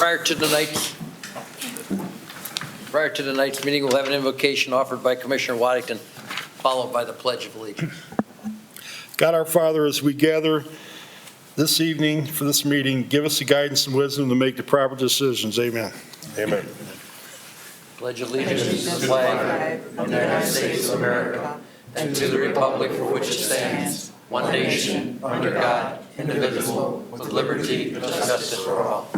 Prior to tonight's meeting, we'll have an invocation offered by Commissioner Waddington, followed by the Pledge of Allegiance. God our Father, as we gather this evening for this meeting, give us the guidance and wisdom to make the proper decisions. Amen. Amen. Pledge allegiance to the flag of the United States of America and to the republic for which it stands, one nation, under God, indivisible, with liberty and justice for all.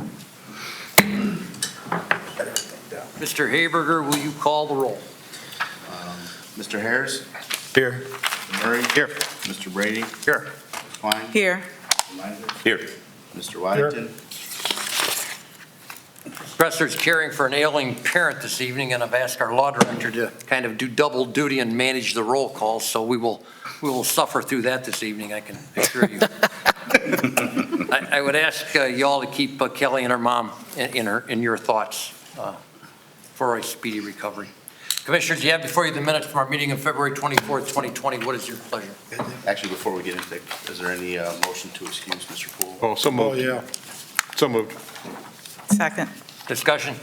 Mr. Haberger, will you call the roll? Mr. Harris? Here. Mr. Murray? Here. Mr. Brady? Here. Mr. Klein? Here. Mr. Meisner? Here. Mr. Waddington? Presser's caring for an ailing parent this evening, and I've asked our law director to kind of do double duty and manage the roll call, so we will suffer through that this evening, I can assure you. I would ask you all to keep Kelly and her mom in your thoughts for a speedy recovery. Commissioners, you have before you the minutes from our meeting of February 24th, 2020. What is your pleasure? Actually, before we get into that, is there any motion to excuse Mr. Poole? Oh, so Oh, moved. yeah. So moved. Second. Discussion?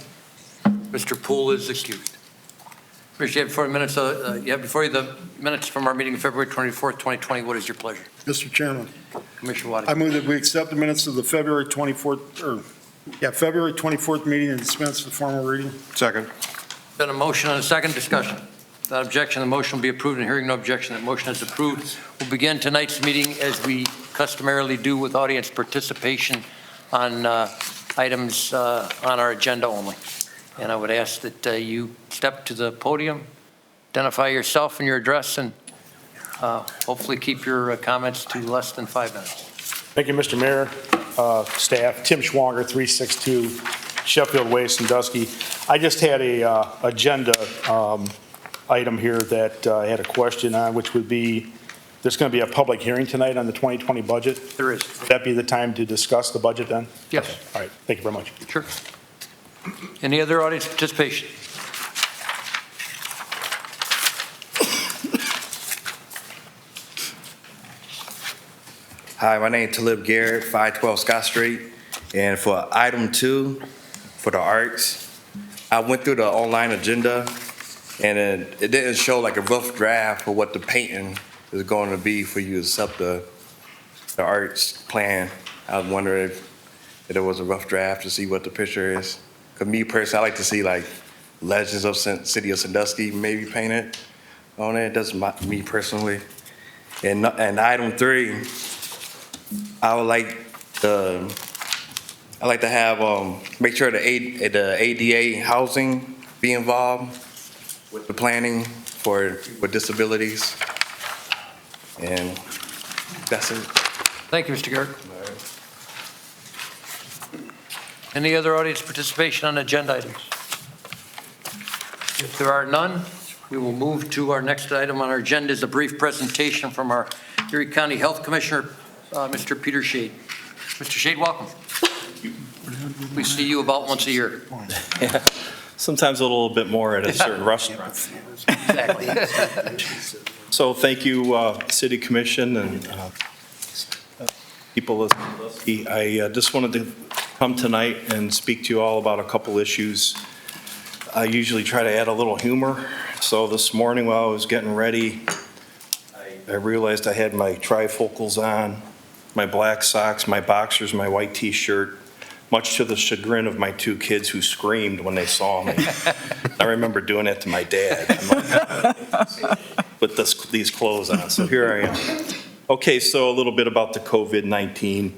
Mr. Poole is excused. Commissioner, you have before you the minutes from our meeting of February 24th, 2020. What is your pleasure? Mr. Chairman, Commissioner I Waddington. move that we accept the minutes of the February 24th meeting and dispense the formal reading. Second. Been a motion and a second. Discussion. Without objection, the motion will be approved, and hearing no objection, that motion is approved. We'll begin tonight's meeting as we customarily do with audience participation on items on our agenda only. And I would ask that you step to the podium, identify yourself and your address, and hopefully keep your comments to less than 5 minutes. Thank you, Mr. Mayor, staff. Tim Schwanger, 362 Sheffield Way, Sandusky. I just had a agenda item here that I had a question on, which would be, there's going to be a public hearing tonight on the 2020 budget. There is. Would that be the time to discuss the budget then? Yes. All right, thank you very much. Sure. Any other audience participation? Hi, my name is Talib Garrett, 512 Scott Street. And for item 2, for the arts, I went through the online agenda, and it didn't show like a rough draft for what the painting is going to be for you to accept the arts plan. I was wondering if there was a rough draft to see what the picture is. Because me personally, I like to see like Legends of City of Sandusky maybe painted on it. That's me personally. And item 3, I would like to have make sure the ADA housing be involved with the planning for disabilities, and that's it. Thank you, Mr. Garrett. Any other audience participation on agenda items? If there are none, we will move to our next item on our agenda is a brief presentation from our Erie County Health Commissioner, Mr. Peter Shade. Mr. Shade, welcome. We see you about once a year. Yeah, sometimes a little bit more at a certain restaurant. Exactly. So thank you, City Commission and people of Sandusky. I just wanted to come tonight and speak to you all about a couple issues. I usually try to add a little humor. So this morning while I was getting ready, I realized I had my trifocals on, my black socks, my boxers, my white T-shirt, much to the chagrin of my 2 kids who screamed when they saw me. I remember doing it to my dad. With these clothes on, so here I am. Okay, so a little bit about the COVID-19,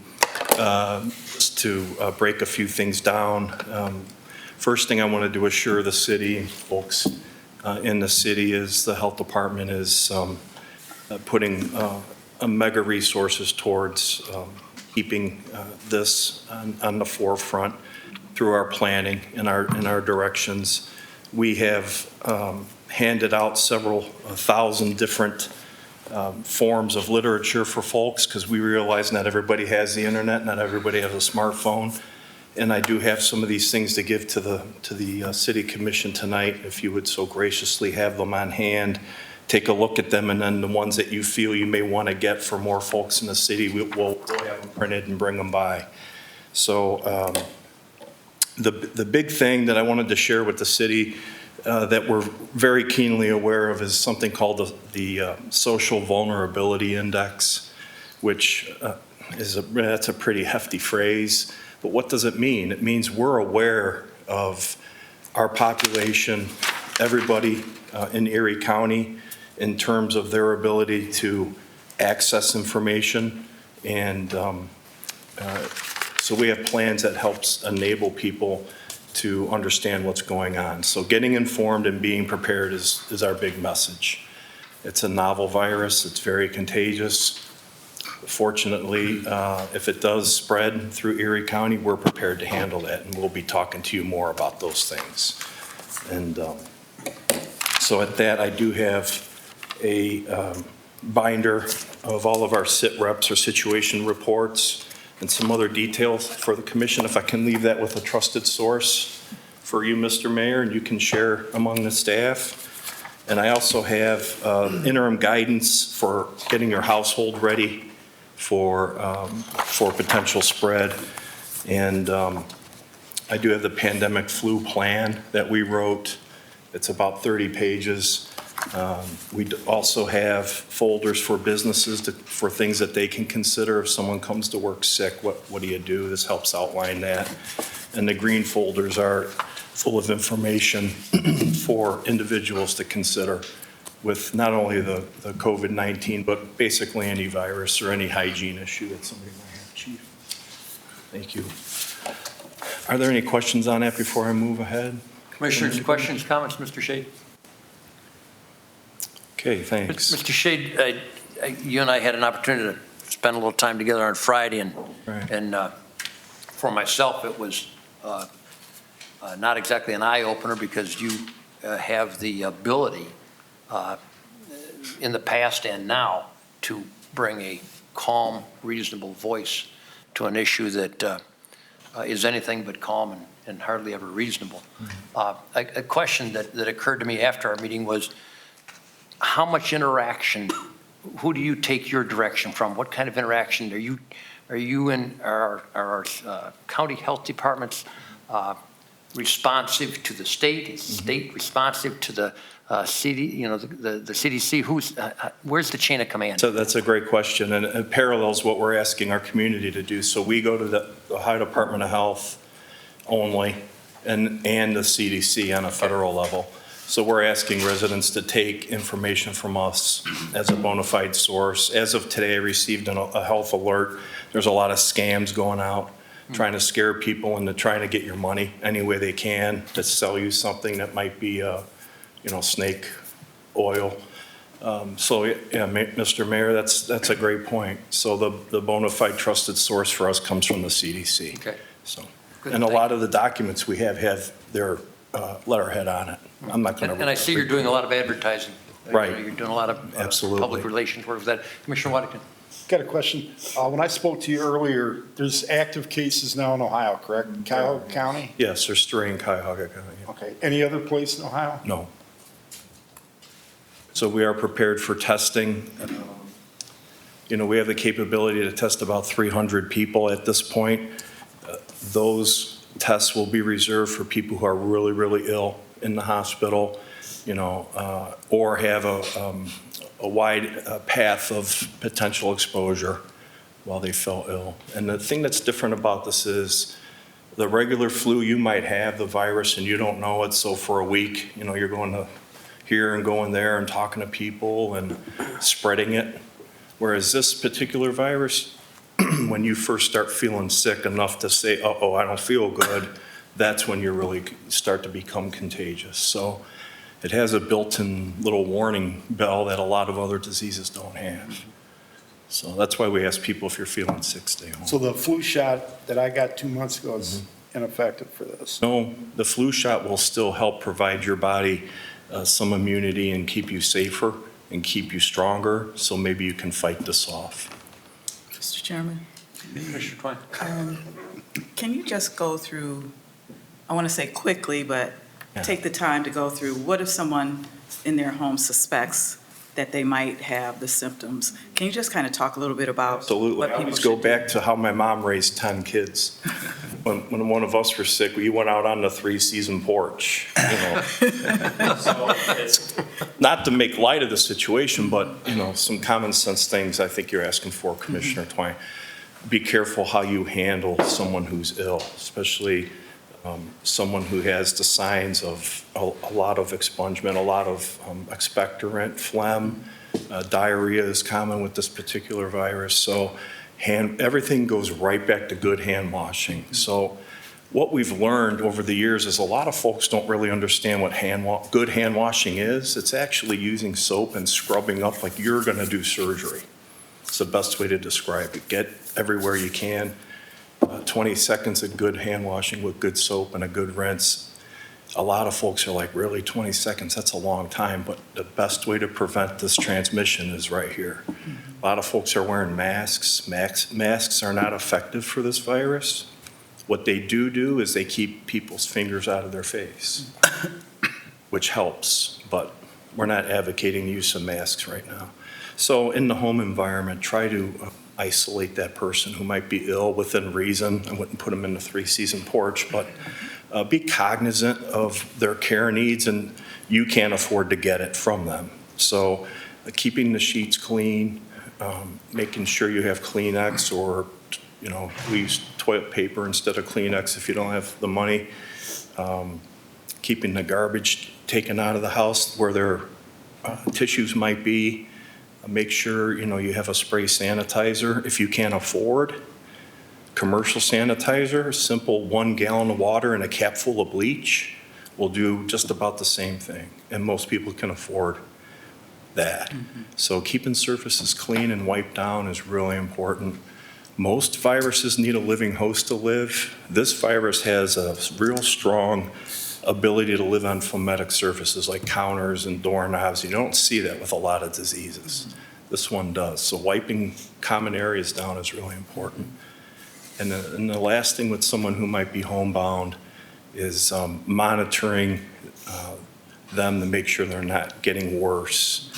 just to break a few things down. First thing I wanted to assure the city, folks in the city, is the health department is putting mega resources towards keeping this on the forefront through our planning and our directions. We have handed out several thousand different forms of literature for folks because we realize not everybody has the internet, not everybody has a smartphone. And I do have some of these things to give to the City Commission tonight, if you would so graciously have them on hand. Take a look at them, and then the ones that you feel you may want to get for more folks in the city, we'll have them printed and bring them by. So The big thing that I wanted to share with the city that we're very keenly aware of is something called the Social Vulnerability Index, which that's a pretty hefty phrase. But what does it mean? It means we're aware of our population, everybody in Erie County, in terms of their ability to access information. And so we have plans that helps enable people to understand what's going on. So getting informed and being prepared is our big message. It's a novel virus. It's very contagious. Fortunately, if it does spread through Erie County, we're prepared to handle that, and we'll be talking to you more about those things. And so at that, I do have a binder of all of our sit reps or situation reports and some other details for the commission. If I can leave that with a trusted source for you, Mr. Mayor, and you can share among the staff. And I also have interim guidance for getting your household ready for potential spread. And I do have the pandemic flu plan that we wrote. It's about 30 pages. We also have folders for businesses for things that they can consider. If someone comes to work sick, what do you do? This helps outline that. And the green folders are full of information for individuals to consider with not only the COVID-19, but basically any virus or any hygiene issue that somebody might have. Chief, thank you. Are there any questions on that before I move ahead? Commissioners, questions, comments, Mr. Shade? Okay, thanks. Mr. Shade, you and I had an opportunity to spend a little time together on Friday, Right. and for myself, it was not exactly an eye-opener because you have the ability in the past and now to bring a calm, reasonable voice to an issue that is anything but calm and hardly ever reasonable. A question that occurred to me after our meeting was, how much interaction, who do you take your direction from? What kind of interaction are you in our county health departments responsive to the state? Is the state responsive to the CD, the CDC? Where's the chain of command? So that's a great question, and it parallels what we're asking our community to do. So we go to the Ohio Department of Health only and the CDC on a federal level. So we're asking residents to take information from us as a bona fide source. As of today, I received a health alert. There's a lot of scams going out, trying to scare people into trying to get your money any way they can to sell you something that might be, snake oil. So, yeah, Mr. Mayor, that's a great point. So the bona fide trusted source for us comes from the CDC. Okay. So, Good, and a thank lot of the documents we have their letterhead on it. I'm not going to. And I see you're doing a lot of advertising. Right. You're doing a lot of Absolutely. public relations work with that. Commissioner Waddington. Got a question. When I spoke to you earlier, there's active cases now in Ohio, correct? Cuyahoga County? Yes, they're still Cuyahoga County. Okay. Any other place in Ohio? No. So we are prepared for testing. We have the capability to test about 300 people at this point. Those tests will be reserved for people who are really, really ill in the hospital, or have a wide path of potential exposure while they fell ill. And the thing that's different about this is the regular flu, you might have the virus and you don't know it. So for a week, you're going to here and going there and talking to people and spreading it. Whereas this particular virus, when you first start feeling sick enough to say, uh-oh, I don't feel good, that's when you really start to become contagious. So it has a built-in little warning bell that a lot of other diseases don't have. So that's why we ask people, if you're feeling sick, stay home. So the flu shot that I got 2 months ago is ineffective for this? No, the flu shot will still help provide your body some immunity and keep you safer and keep you stronger, so maybe you can fight this off. Mr. Chairman, Commissioner Twine. can you just go through, I want to say quickly, but Yeah. take the time to go through, what if someone in their home suspects that they might have the symptoms? Can you just kind of talk a little bit about Absolutely. what I people always go should do? back to how my mom raised 10 kids. when one of us were sick, we went out on the three-season porch, you know. So it's not to make light of the situation, but, you know, some common sense things I think you're asking for, Commissioner Twine. Be careful how you handle someone who's ill, especially someone who has the signs of a lot of expungement, a lot of expectorant, phlegm. Diarrhea is common with this particular virus. So everything goes right back to good hand washing. So what we've learned over the years is a lot of folks don't really understand what good hand washing is. It's actually using soap and scrubbing up like you're going to do surgery. It's the best way to describe it. Get everywhere you can. 20 seconds of good hand washing with good soap and a good rinse. A lot of folks are like, really, 20 seconds? That's a long time. But the best way to prevent this transmission is right here. A lot of folks are wearing masks. Masks are not effective for this virus. What they do is they keep people's fingers out of their face, which helps. But we're not advocating use of masks right now. So in the home environment, try to isolate that person who might be ill within reason. I wouldn't put them in the three-season porch, but be cognizant of their care needs, and you can't afford to get it from them. So keeping the sheets clean, making sure you have Kleenex, or, you know, we use toilet paper instead of Kleenex if you don't have the money. Keeping the garbage taken out of the house where their tissues might be. Make sure, you know, you have a spray sanitizer if you can't afford. Commercial sanitizer, simple 1 gallon of water and a cap full of bleach will do just about the same thing. And most people can afford that. So keeping surfaces clean and wiped down is really important. Most viruses need a living host to live. This virus has a real strong ability to live on fometic surfaces like counters and doorknobs. You don't see that with a lot of diseases. This one does. So wiping common areas down is really important. And the last thing with someone who might be homebound is monitoring them to make sure they're not getting worse.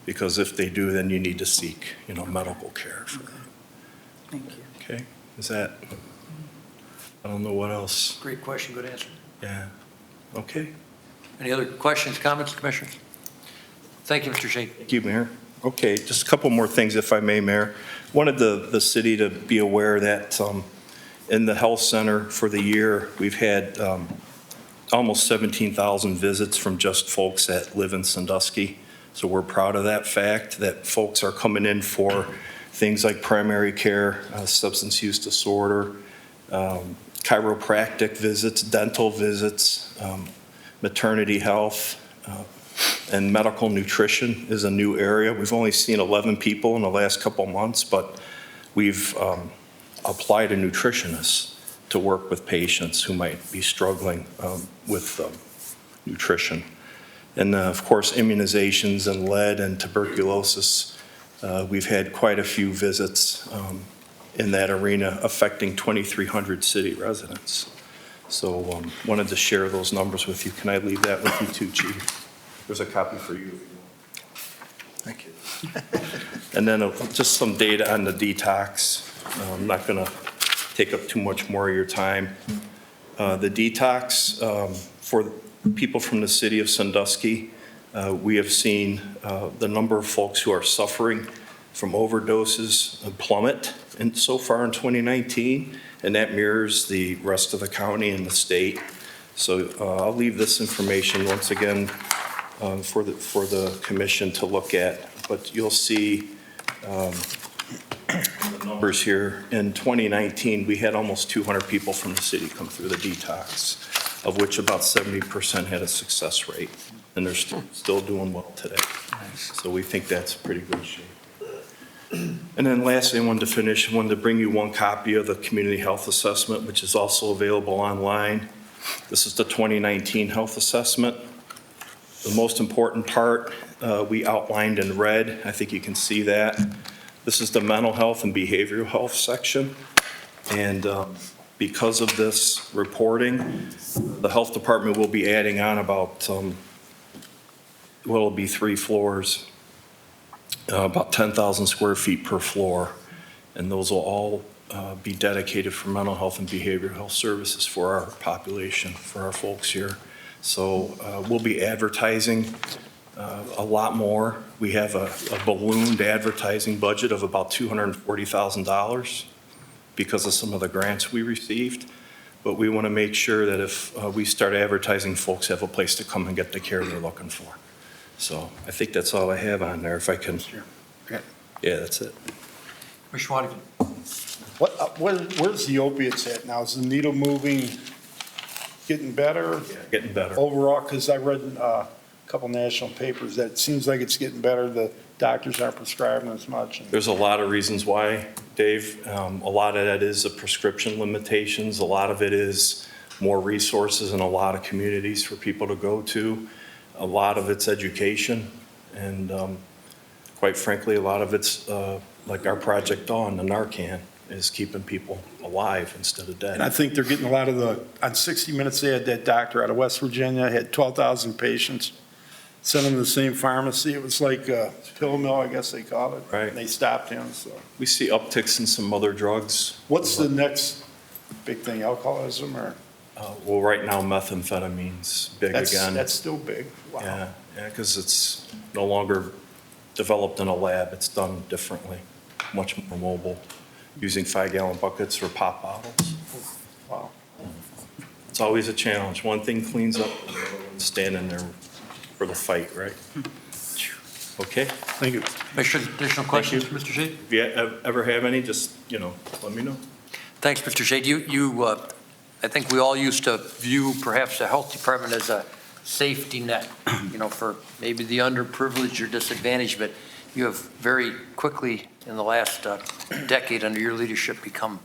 Because if they do, then you need to seek, you know, medical care for them. Thank you. Okay, is that, I don't know what else. Great question, good answer. Yeah, okay. Any other questions, comments, Commissioners? Thank you, Mr. Shane. Thank you, Mayor. Okay, just a couple more things, if I may, Mayor. Wanted the city to be aware that in the health center for the year, we've had almost 17,000 visits from just folks that live in Sandusky. So we're proud of that fact, that folks are coming in for things like primary care, substance use disorder, chiropractic visits, dental visits, maternity health, and medical nutrition is a new area. We've only seen 11 people in the last couple months, but we've applied a nutritionist to work with patients who might be struggling with nutrition. And of course, immunizations and lead and tuberculosis. We've had quite a few visits in that arena affecting 2,300 city residents. So wanted to share those numbers with you. Can I leave that with you too, Chief? There's a copy for you. Thank you. And then just some data on the detox. I'm not going to take up too much more of your time. The detox for people from the city of Sandusky, we have seen the number of folks who are suffering from overdoses plummet so far in 2019, and that mirrors the rest of the county and the state. So I'll leave this information once again for the commission to look at, but you'll see the numbers here. In 2019, we had almost 200 people from the city come through the detox, of which about 70% had a success rate, and they're still doing well today. So we think that's pretty good shape. And then lastly, I wanted to bring you one copy of the community health assessment, which is also available online. This is the 2019 health assessment. The most important part we outlined in red. I think you can see that. This is the mental health and behavioral health section. And because of this reporting, the health department will be adding on about, it'll be 3 floors, about 10,000 square feet per floor. And those will all be dedicated for mental health and behavioral health services for our population, for our folks here. So we'll be advertising a lot more. We have a ballooned advertising budget of about $240,000 because of some of the grants we received. But we want to make sure that if we start advertising, folks have a place to come and get the care they're looking for. So I think that's all I have on there. If I can, yeah, that's it. Commissioner Waddington. Where's the opiates at now? Is the needle moving, getting better Getting better. overall? Because I read a couple national papers that it seems like it's getting better. The doctors aren't prescribing as much. There's a lot of reasons why, Dave. A lot of that is the prescription limitations. A lot of it is more resources in a lot of communities for people to go to. A lot of it's education. And quite frankly, a lot of it's like our Project Dawn, the Narcan, is keeping people alive instead of dead. And I think they're getting a lot of on 60 Minutes, they had that doctor out of West Virginia, had 12,000 patients, sent them to the same pharmacy. It was like a pill mill, I guess they called it. Right. And they stopped him, so. We see upticks in some other drugs. What's the next big thing, alcoholism or? Well, right now, methamphetamine's big again. That's still big. Wow. Yeah, because it's no longer developed in a lab. It's done differently, much more mobile, using 5-gallon buckets or pop bottles. Wow. It's always a challenge. One thing cleans up, and the other one's standing there for the fight, right? Okay? Thank you. Commissioner, additional questions, Mr. Shade? If you ever have any, just, let me know. Thanks, Mr. Shade. I think we all used to view perhaps the health department as a safety net, for maybe the underprivileged or disadvantaged, but you have very quickly in the last decade under your leadership become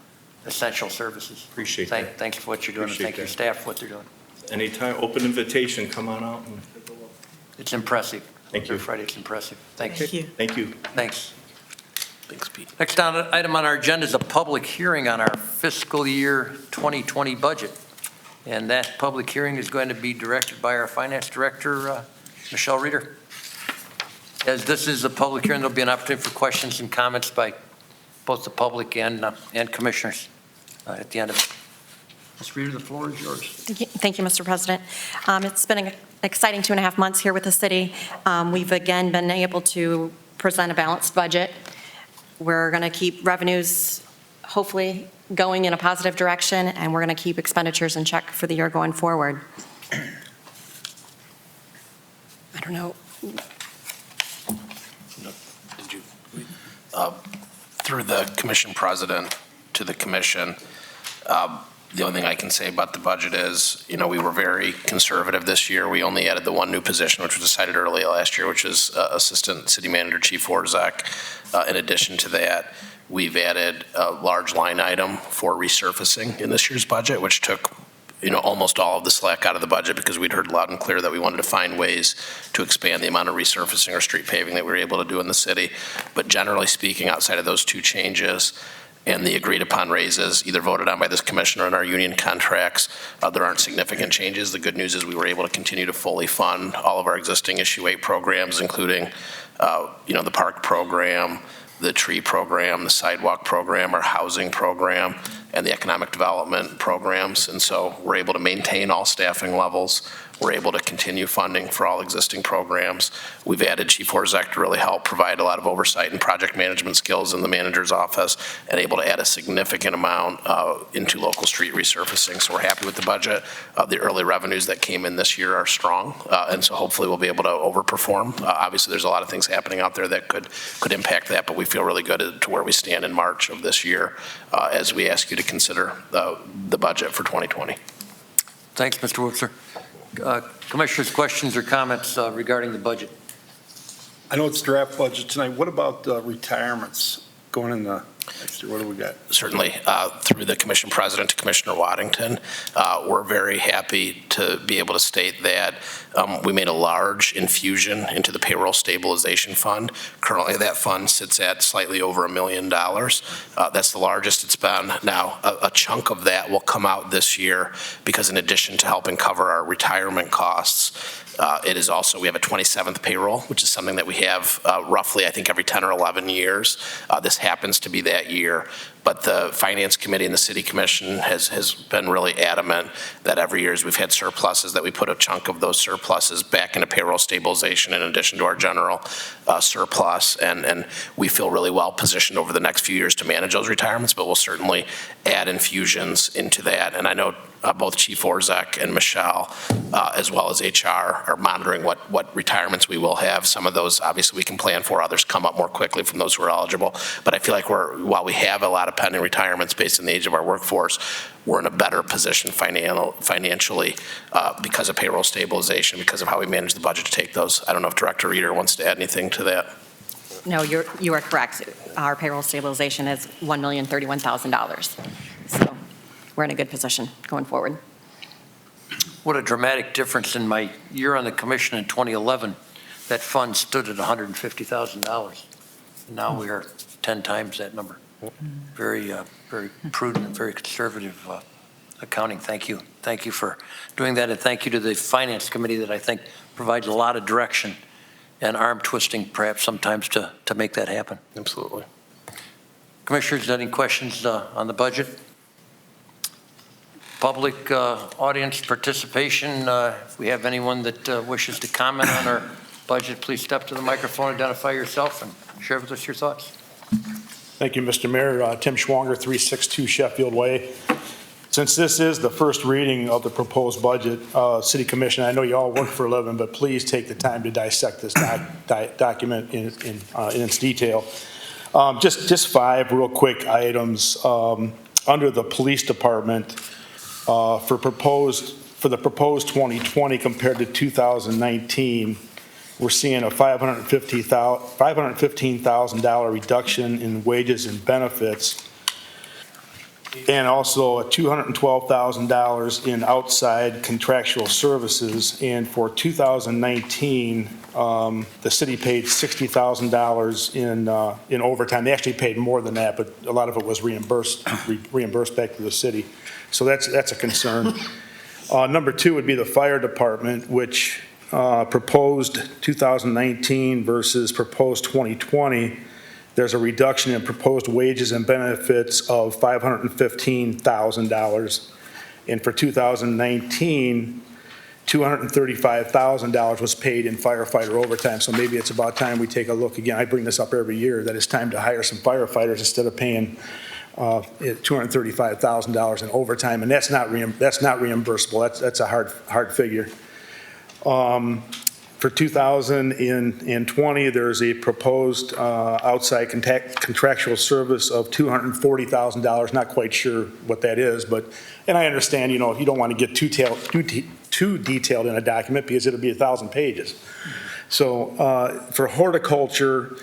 essential services. Appreciate that. Thanks for what you're doing, and Appreciate thank your that. staff for what they're doing. Anytime, open invitation, come on out and take a look. It's impressive. Thank you. Friday, it's impressive. Thanks. Thank you. Thank you. Thanks. Thanks, Pete. Next item on our agenda is a public hearing on our fiscal year 2020 budget. And that public hearing is going to be directed by our finance director, Michelle Reeder. As this is a public hearing, there'll be an opportunity for questions and comments by both the public and commissioners at the end of it. Ms. Reeder, the floor is yours. Thank you, Mr. President. It's been an exciting 2.5 months here with the city. We've again been able to present a balanced budget. We're going to keep revenues hopefully going in a positive direction, and we're going to keep expenditures in check for the year going forward. I don't know. Did you, through the commission president to the commission, the only thing I can say about the budget is, we were very conservative this year. We only added the one new position, which was decided early last year, which is Assistant City Manager Chief Warzak. In addition to that, we've added a large line item for resurfacing in this year's budget, which took almost all of the slack out of the budget because we'd heard loud and clear that we wanted to find ways to expand the amount of resurfacing or street paving that we were able to do in the city. But generally speaking, outside of those two changes and the agreed upon raises, either voted on by this commission or in our union contracts, there aren't significant changes. The good news is we were able to continue to fully fund all of our existing issue 8 programs, including the park program, the tree program, the sidewalk program, our housing program, and the economic development programs. And so we're able to maintain all staffing levels. We're able to continue funding for all existing programs. We've added Chief Warzak to really help provide a lot of oversight and project management skills in the manager's office, and able to add a significant amount into local street resurfacing. So we're happy with the budget. The early revenues that came in this year are strong, and so hopefully we'll be able to overperform. Obviously, there's a lot of things happening out there that could impact that, but we feel really good to where we stand in March of this year as we ask you to consider the budget for 2020. Thanks, Mr. Wutzler. Commissioners, questions or comments regarding the budget? I know it's draft budget tonight. What about retirements going in the next year? What do we got? Certainly, through the commission president to Commissioner Waddington, we're very happy to be able to state that we made a large infusion into the payroll stabilization fund. Currently, that fund sits at slightly over $1 million. That's the largest it's been. Now, a chunk of that will come out this year because in addition to helping cover our retirement costs, it is also, we have a 27th payroll, which is something that we have roughly, I think, every 10 or 11 years. This happens to be that year. But the Finance Committee and the City Commission has been really adamant that every year as we've had surpluses, that we put a chunk of those surpluses back into payroll stabilization in addition to our general surplus. And we feel really well positioned over the next few years to manage those retirements, but we'll certainly add infusions into that. And I know both Chief Orzek and Michelle, as well as HR, are monitoring what retirements we will have. Some of those, obviously, we can plan for. Others come up more quickly from those who are eligible. But I feel like while we have a lot of pending retirements based on the age of our workforce, we're in a better position financially because of payroll stabilization, because of how we manage the budget to take those. I don't know if Director Reeder wants to add anything to that. No, you are correct. Our payroll stabilization is $1,031,000. So we're in a good position going forward. What a dramatic difference. In my year on the commission in 2011, that fund stood at $150,000. And now we are 10 times that number. Very prudent and very conservative accounting. Thank you. Thank you for doing that, and thank you to the Finance Committee that I think provides a lot of direction and arm twisting perhaps sometimes to make that happen. Absolutely. Commissioners, any questions on the budget? Public audience participation. If we have anyone that wishes to comment on our budget, please step to the microphone, identify yourself, and share with us your thoughts. Thank you, Mr. Mayor. Tim Schwanger, 362 Sheffield Way. Since this is the first reading of the proposed budget, City Commission, I know you all work for a living, but please take the time to dissect this document in its detail. Just 5 real quick items. Under the police department, for the proposed 2020 compared to 2019, we're seeing a $515,000 reduction in wages and benefits, and also a $212,000 in outside contractual services. And for 2019, the city paid $60,000 in overtime. They actually paid more than that, but a lot of it was reimbursed back to the city. So that's a concern. Number 2 would be the fire department, which proposed 2019 versus proposed 2020. There's a reduction in proposed wages and benefits of $515,000. And for 2019, $235,000 was paid in firefighter overtime. So maybe it's about time we take a look again. I bring this up every year, that it's time to hire some firefighters instead of paying $235,000 in overtime. And that's not reimbursable. That's a hard figure. For 2020, there's a proposed outside contractual service of $240,000. Not quite sure what that is, and I understand, you don't want to get too detailed in a document because it'll be 1,000 pages. So for horticulture,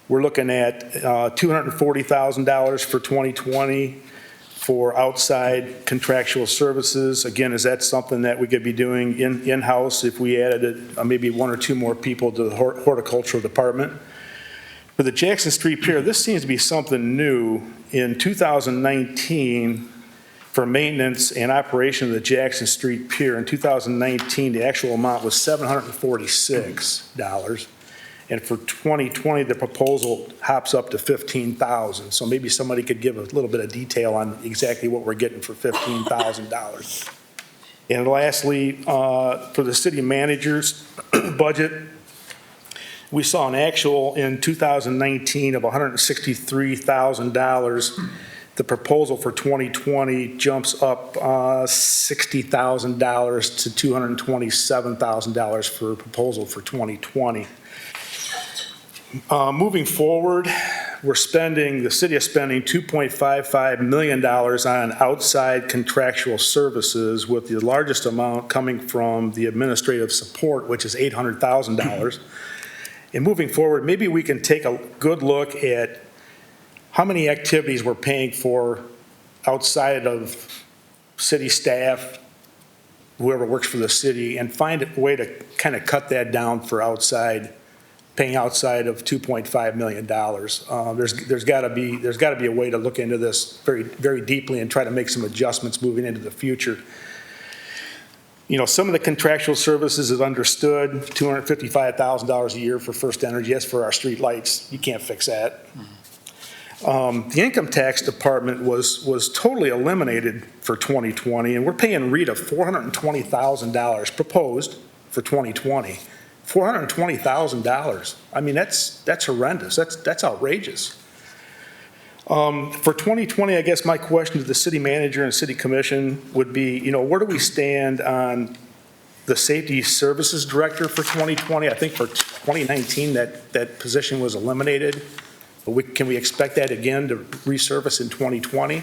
we're looking at $240,000 for 2020. For outside contractual services, again, is that something that we could be doing in-house if we added maybe 1 or 2 more people to the horticultural department? For the Jackson Street Pier, this seems to be something new. In 2019, for maintenance and operation of the Jackson Street Pier, in 2019, the actual amount was $746. And for 2020, the proposal hops up to $15,000. So maybe somebody could give a little bit of detail on exactly what we're getting for $15,000. And lastly, for the city manager's budget, we saw an actual in 2019 of $163,000. The proposal for 2020 jumps up $60,000 to $227,000 for a proposal for 2020. Moving forward, the city is spending $2.55 million on outside contractual services, with the largest amount coming from the administrative support, which is $800,000. And moving forward, maybe we can take a good look at how many activities we're paying for outside of city staff, whoever works for the city, and find a way to kind of cut that down for paying outside of $2.5 million. There's got to be a way to look into this very, very deeply and try to make some adjustments moving into the future. Some of the contractual services is understood, $255,000 a year for First Energy. Yes, for our street lights, you can't fix that. The income tax department was totally eliminated for 2020, and we're paying Rita $420,000 proposed for 2020. $420,000. I mean, that's horrendous. That's outrageous. For 2020, I guess my question to the city manager and city commission would be, where do we stand on the safety services director for 2020? I think for 2019, that position was eliminated. But can we expect that again to resurface in 2020?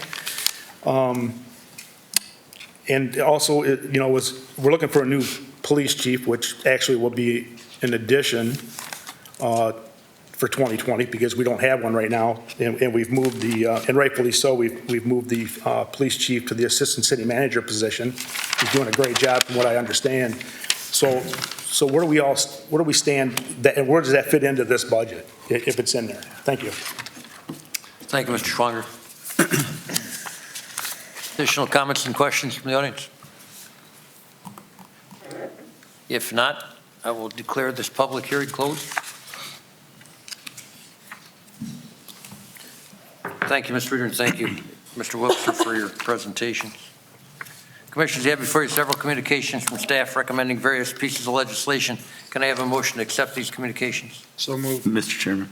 And also, we're looking for a new police chief, which actually will be an addition for 2020 because we don't have one right now, and we've moved and rightfully so, we've moved the police chief to the assistant city manager position. He's doing a great job from what I understand. So where do we stand, and where does that fit into this budget, if it's in there? Thank you. Thank you, Mr. Schwanger. Additional comments and questions from the audience? If not, I will declare this public hearing closed. Thank you, Mr. Reader, and thank you, Mr. Webster, for your presentation. Commissioners, you have before you several communications from staff recommending various pieces of legislation. Can I have a motion to accept these communications? So moved. Mr. Chairman,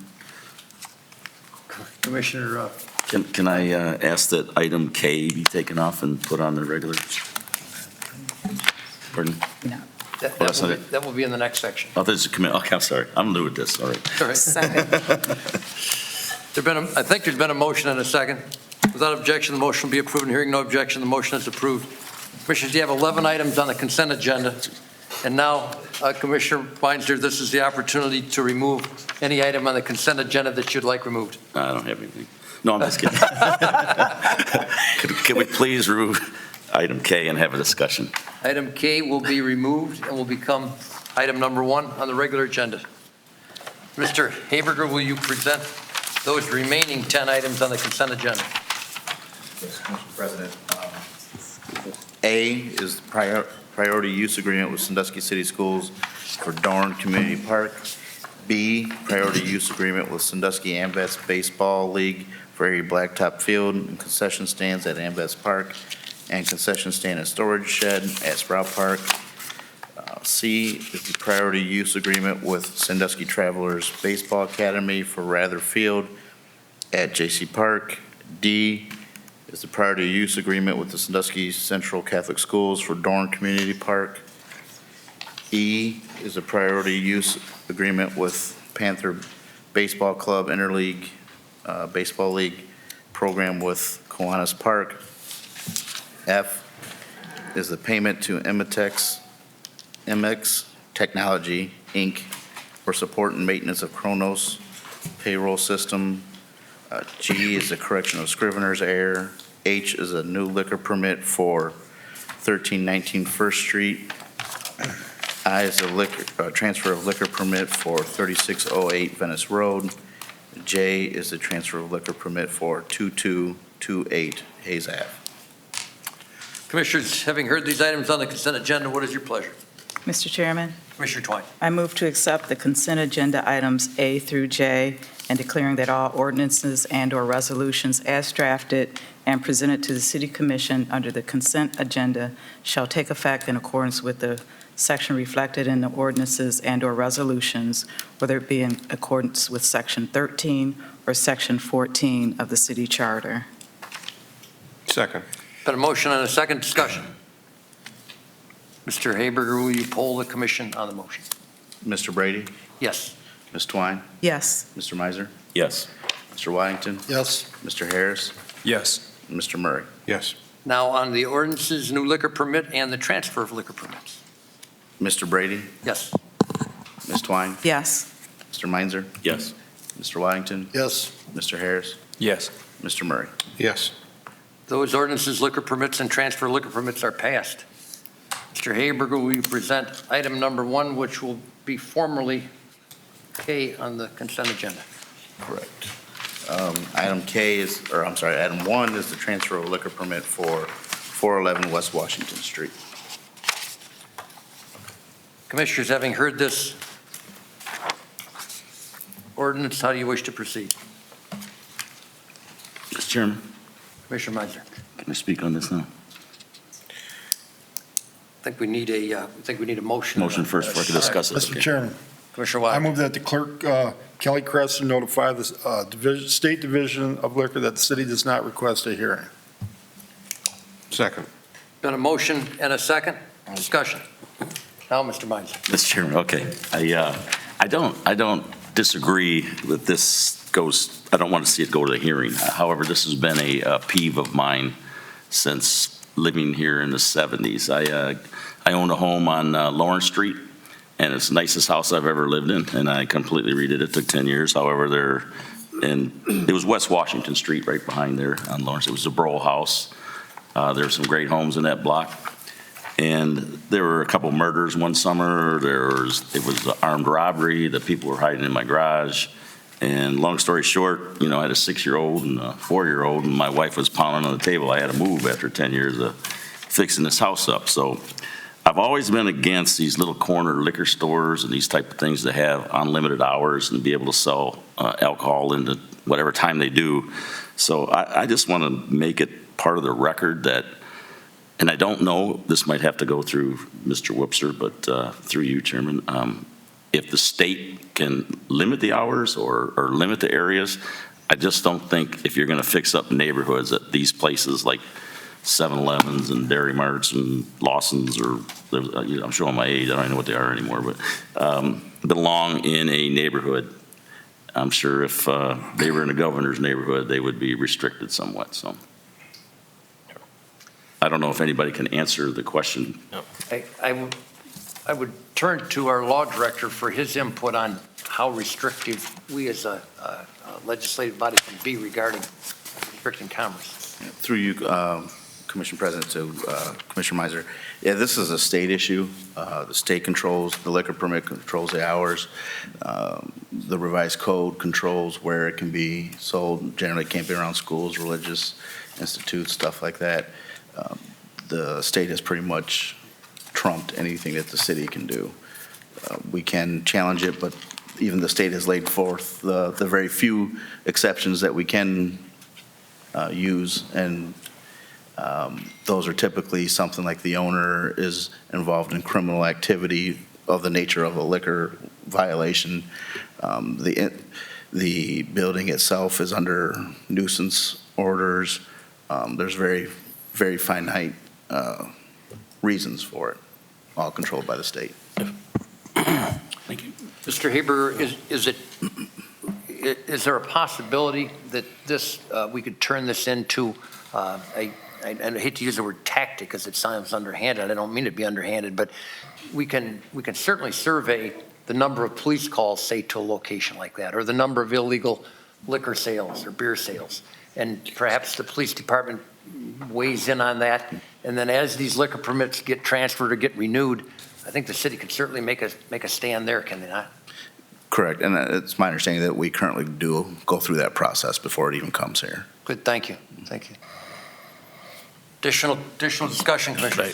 Commissioner, can I ask that item K be taken off and put on the regular? Pardon? No. that will be in the next section. Oh, there's a committee. Okay, I'm sorry. I'm new at this. All right. All right. Second. I think there's been a motion and a second. Without objection, the motion will be approved, and hearing no objection, the motion is approved. Commissioners, you have 11 items on the consent agenda. And now, Commissioner Weinzer, this is the opportunity to remove any item on the consent agenda that you'd like removed. I don't have anything. No, I'm just kidding. Can we please remove item K and have a discussion? Item K will be removed and will become item number 1 on the regular agenda. Mr. Haberger, will you present those remaining 10 items on the consent agenda? Yes, Mr. President. A is the priority use agreement with Sandusky City Schools for Dorn Community Park. B, priority use agreement with Sandusky Ambets Baseball League for a blacktop field and concession stands at Ambets Park and concession stand and storage shed at Sprout Park. C is the priority use agreement with Sandusky Travelers Baseball Academy for Rather Field at J.C. Park. D is the priority use agreement with the Sandusky Central Catholic Schools for Dorn Community Park. E is a priority use agreement with Panther Baseball Club Interleague Baseball League program with Kiwanis Park. F is the payment to MX Technology, Inc. for support and maintenance of Kronos payroll system. G is the correction of scrivener's error. H is a new liquor permit for 1319 First Street. I is a transfer of liquor permit for 3608 Venice Road. J is the transfer of liquor permit for 2228 Hayes Ave. Commissioners, having heard these items on the consent agenda, what is your pleasure? Mr. Chairman, Commissioner Twine. I move to accept the consent agenda items A through J and declaring that all ordinances and/or resolutions as drafted and presented to the City Commission under the consent agenda shall take effect in accordance with the section reflected in the ordinances and/or resolutions, whether it be in accordance with Section 13 or Section 14 of the City Charter. Second. Been a motion and a second discussion. Mr. Haberger, will you poll the commission on the motion? Mr. Brady? Yes. Ms. Twine? Yes. Mr. Meiser? Yes. Mr. Waddington? Yes. Mr. Harris? Yes. And Mr. Murray? Yes. Now on the ordinances, new liquor permit, and the transfer of liquor permits. Mr. Brady? Yes. Ms. Twine? Yes. Mr. Meinzer? Yes. Mr. Waddington? Yes. Mr. Harris? Yes. Mr. Murray? Yes. Those ordinances, liquor permits, and transfer of liquor permits are passed. Mr. Haberger, will you present item number 1, which will be formerly K on the consent agenda? Correct. Item item 1 is the transfer of liquor permit for 411 West Washington Street. Commissioners, having heard this ordinance, how do you wish to proceed? Chairman, Commissioner Meiser. can I speak on this now? I think we need a motion. Motion first before I can discuss it. Mr. Okay. Chairman, Commissioner I Wilder. move that the clerk, Kelly Cresson, notify the State Division of Liquor that the city does not request a hearing. Second. Been a motion and a second. Discussion. Now, Mr. Meiser. Mr. Chairman, okay. I don't disagree that this goes, I don't want to see it go to the hearing. However, this has been a peeve of mine since living here in the 70s. I own a home on Lawrence Street, and it's the nicest house I've ever lived in, and I completely redid it. It took 10 years. However, it was West Washington Street right behind there on Lawrence. It was a borough house. There were some great homes in that block. And there were a couple murders one summer. It was an armed robbery. The people were hiding in my garage. And long story short, I had a 6-year-old and a 4-year-old, and my wife was pounding on the table. I had to move after 10 years of fixing this house up. So I've always been against these little corner liquor stores and these type of things that have unlimited hours and be able to sell alcohol into whatever time they do. So I just want to make it part of the record that, and I don't know, this might have to go through Mr. Wipser, but through you, Chairman, if the state can limit the hours or limit the areas, I just don't think if you're going to fix up neighborhoods at these places like 7-Elevens and Dairy Marts and Lawson's, or I'm showing my age, I don't even know what they are anymore, but belong in a neighborhood. I'm sure if they were in a governor's neighborhood, they would be restricted somewhat. So I don't know if anybody can answer the question. I would turn to our law director for his input on how restrictive we as a legislative body can be regarding restricting commerce. Through you, Commission President, to Commissioner Meiser. Yeah, this is a state issue. The state controls, the liquor permit controls the hours. The revised code controls where it can be sold. Generally, it can't be around schools, religious institutes, stuff like that. The state has pretty much trumped anything that the city can do. We can challenge it, but even the state has laid forth the very few exceptions that we can use, and those are typically something like the owner is involved in criminal activity of the nature of a liquor violation. The building itself is under nuisance orders. There's very, very finite reasons for it, all controlled by the state. Thank you. Mr. Haber, is there a possibility that this, we could turn this into I hate to use the word tactic because it sounds underhanded. I don't mean it to be underhanded, but we can certainly survey the number of police calls, say, to a location like that, or the number of illegal liquor sales or beer sales. And perhaps the police department weighs in on that. And then as these liquor permits get transferred or get renewed, I think the city can certainly make a stand there, can they not? Correct, and it's my understanding that we currently do go through that process before it even comes here. Good, thank you. Thank you. Additional discussion, Commissioner.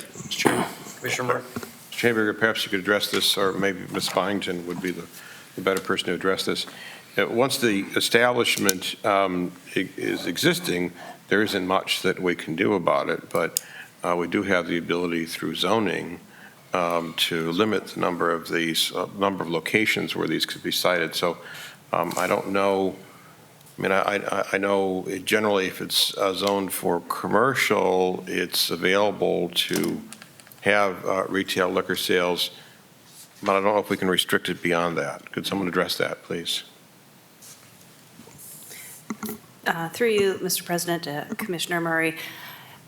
Commissioner Murray. Mr. Chamber, perhaps you could address this, or maybe Ms. Byington would be the better person to address this. Once the establishment is existing, there isn't much that we can do about it, but we do have the ability through zoning to limit the number of these, number of locations where these could be cited. So I don't know. I mean, I know generally if it's zoned for commercial, it's available to have retail liquor sales, but I don't know if we can restrict it beyond that. Could someone address that, please? Through you, Mr. President, Commissioner Murray,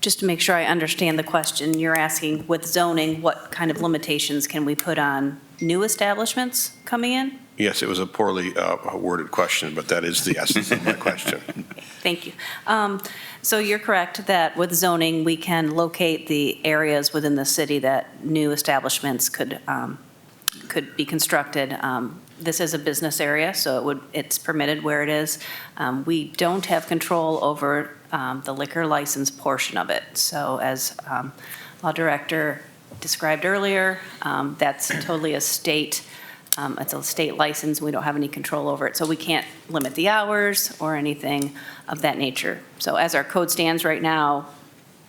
just to make sure I understand the question, you're asking with zoning, what kind of limitations can we put on new establishments coming in? Yes, it was a poorly worded question, but that is the essence of my question. Thank you. So you're correct that with zoning, we can locate the areas within the city that new establishments could be constructed. This is a business area, so it's permitted where it is. We don't have control over the liquor license portion of it. So as Law Director described earlier, that's totally a state It's a state license, we don't have any control over it, so we can't limit the hours or anything of that nature. So as our code stands right now,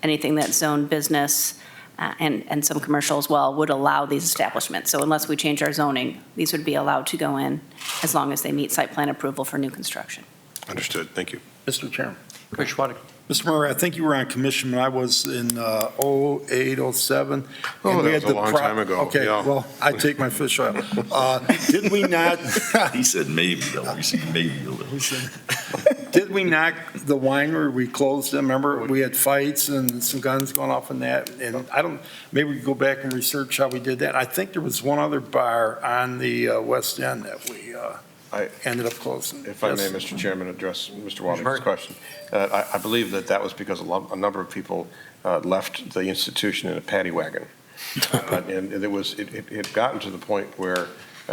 anything that's zoned business and some commercial as well would allow these establishments. So unless we change our zoning, these would be allowed to go in as long as they meet site plan approval for new construction. Understood. Thank you. Mr. Chairman. Commissioner Waddington. Mr. Murray, I think you were on commission when I was in 08, 07. Oh, and we that had was a the long time ago, Okay, yeah. well, I take my fish oil. Did we not, He said maybe, though. He said maybe a little. did we knock the winery? We closed them. Remember, we had fights and some guns going off in that. And I don't, maybe we could go back and research how we did that. I think there was one other bar on the west end that we ended up closing. If I may, Yes. Mr. Chairman, address Mr. Murray. Waddington's question. I believe that was because a number of people left the institution in a paddy wagon. And it had gotten to the point where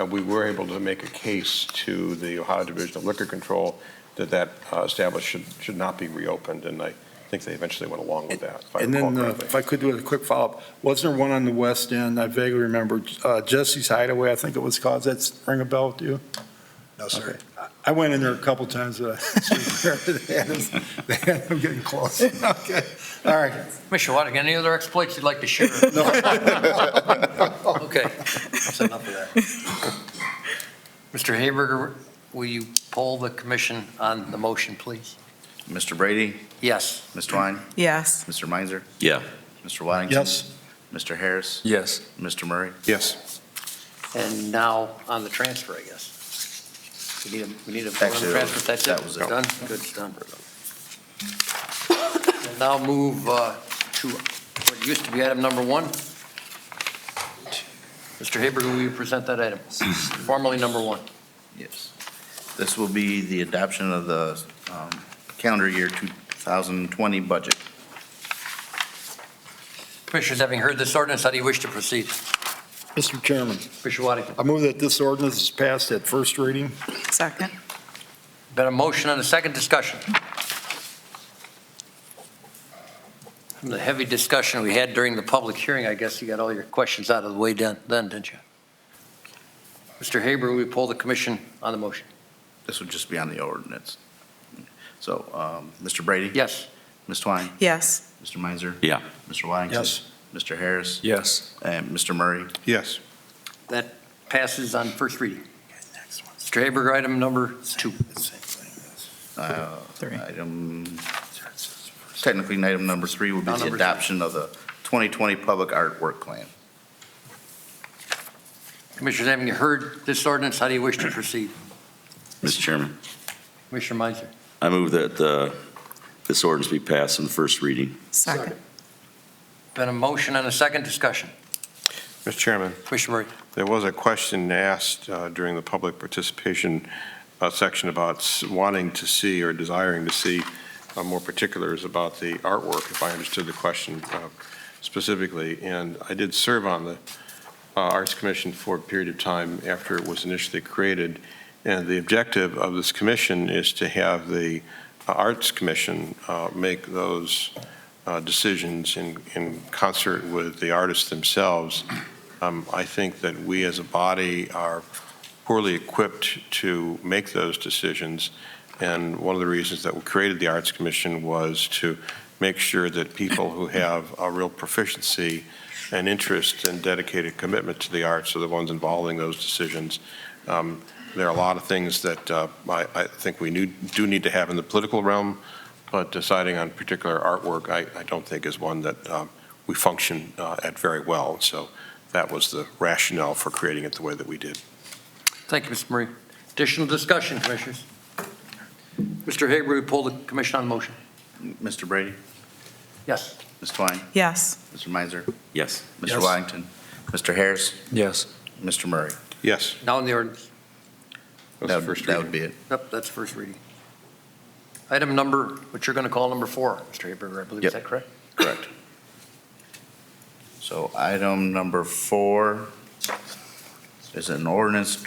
we were able to make a case to the Ohio Division of Liquor Control that establishment should not be reopened, and I think they eventually went along with that. And then, if I could do a quick follow-up, wasn't there one on the west end? I vaguely remember Jesse's Hideaway, I think it was called. Does that ring a bell with you? No, sir. Okay. I went in there a couple times, but they had them getting close. Okay, all right. Commissioner Waddington, any other exploits you'd like to share? No. Okay, that's enough of that. Mr. Haberger, will you poll the commission on the motion, please? Mr. Brady? Yes. Ms. Twine? Yes. Mr. Meinzer? Yeah. Mr. Waddington? Yes. Mr. Harris? Yes. Mr. Murray? Yes. And now on the transfer, I guess. We need a vote on Actually, the transfer. That's it? that was it. Done? Good, it's done. And now move to what used to be item number 1. Mr. Haberger, will you present that item? Formerly number 1. Yes. This will be the adoption of the calendar year 2020 budget. Commissioners, having heard this ordinance, how do you wish to proceed? Mr. Chairman, Commissioner Waddington. I move that this ordinance is passed at first reading. Second. Been a motion and a second discussion. From the heavy discussion we had during the public hearing, I guess you got all your questions out of the way then, didn't you? Mr. Haber, will you poll the commission on the motion? This would just be on the ordinance. So, Mr. Brady? Yes. Ms. Twine? Yes. Mr. Meinzer? Yeah. Mr. Waddington? Yes. Mr. Harris? Yes. And Mr. Murray? Yes. That passes on first reading. Mr. Haber, item number 2. Three. Technically, item number 3 would be Now the number adoption of the 2020 Public Art Work Plan. Commissioners, having heard this ordinance, how do you wish to proceed? Mr. Chairman, Commissioner Meinzer. I move that this ordinance be passed in the first reading. Second. Been a motion and a second discussion. Mr. Chairman, Commissioner Murray. there was a question asked during the public participation section about wanting to see or desiring to see more particulars about the artwork, if I understood the question specifically. And I did serve on the Arts Commission for a period of time after it was initially created. And the objective of this commission is to have the Arts Commission make those decisions in concert with the artists themselves. I think that we as a body are poorly equipped to make those decisions. And one of the reasons that we created the Arts Commission was to make sure that people who have a real proficiency and interest and dedicated commitment to the arts are the ones involving those decisions. There are a lot of things that I think we do need to have in the political realm, but deciding on particular artwork, I don't think is one that we function at very well. So that was the rationale for creating it the way that we did. Thank you, Mr. Murray. Additional discussion, Commissioners. Mr. Haber, will you poll the commission on the motion? Mr. Brady? Yes. Ms. Twine? Yes. Mr. Meinzer? Yes. Mr. Yes. Waddington? Mr. Harris? Yes. Mr. Murray? Yes, Now on the ordinance. that's the first That reading. would be it. Yep, that's first reading. Item number, what you're going to call number 4, Mr. Haber, I believe, is Yep. that correct? Correct. So item number 4 is an ordinance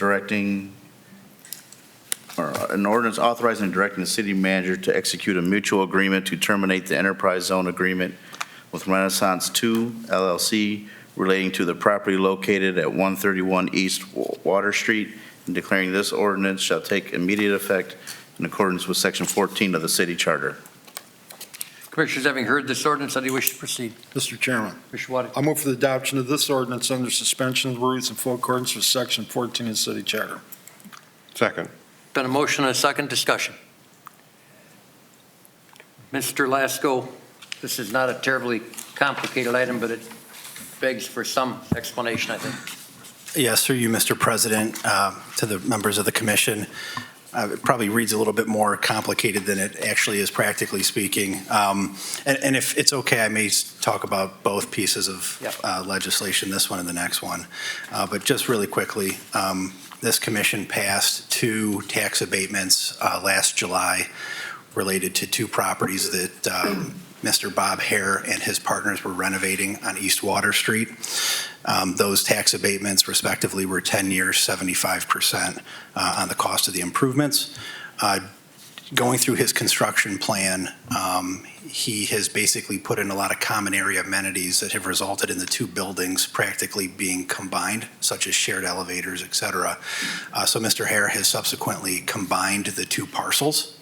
authorizing and directing the city manager to execute a mutual agreement to terminate the enterprise zone agreement with Renaissance 2 LLC relating to the property located at 131 East Water Street, and declaring this ordinance shall take immediate effect in accordance with Section 14 of the city charter. Commissioners, having heard this ordinance, how do you wish to proceed? Mr. Chairman, Commissioner Waddington. I move for the adoption of this ordinance under suspension of the rules in full accordance with Section 14 of the city charter. Second. Been a motion and a second discussion. Mr. Lasko, this is not a terribly complicated item, but it begs for some explanation, I think. Yes, through you, Mr. President, to the members of the commission. It probably reads a little bit more complicated than it actually is, practically speaking. And if it's okay, I may talk about both pieces of legislation, this one and the next one. But just really quickly, this commission passed 2 tax abatements last July related to 2 properties that Mr. Bob Hare and his partners were renovating on East Water Street. Those tax abatements respectively were 10 years, 75% on the cost of the improvements. Going through his construction plan, he has basically put in a lot of common area amenities that have resulted in the 2 buildings practically being combined, such as shared elevators, et cetera. So Mr. Hare has subsequently combined the 2 parcels.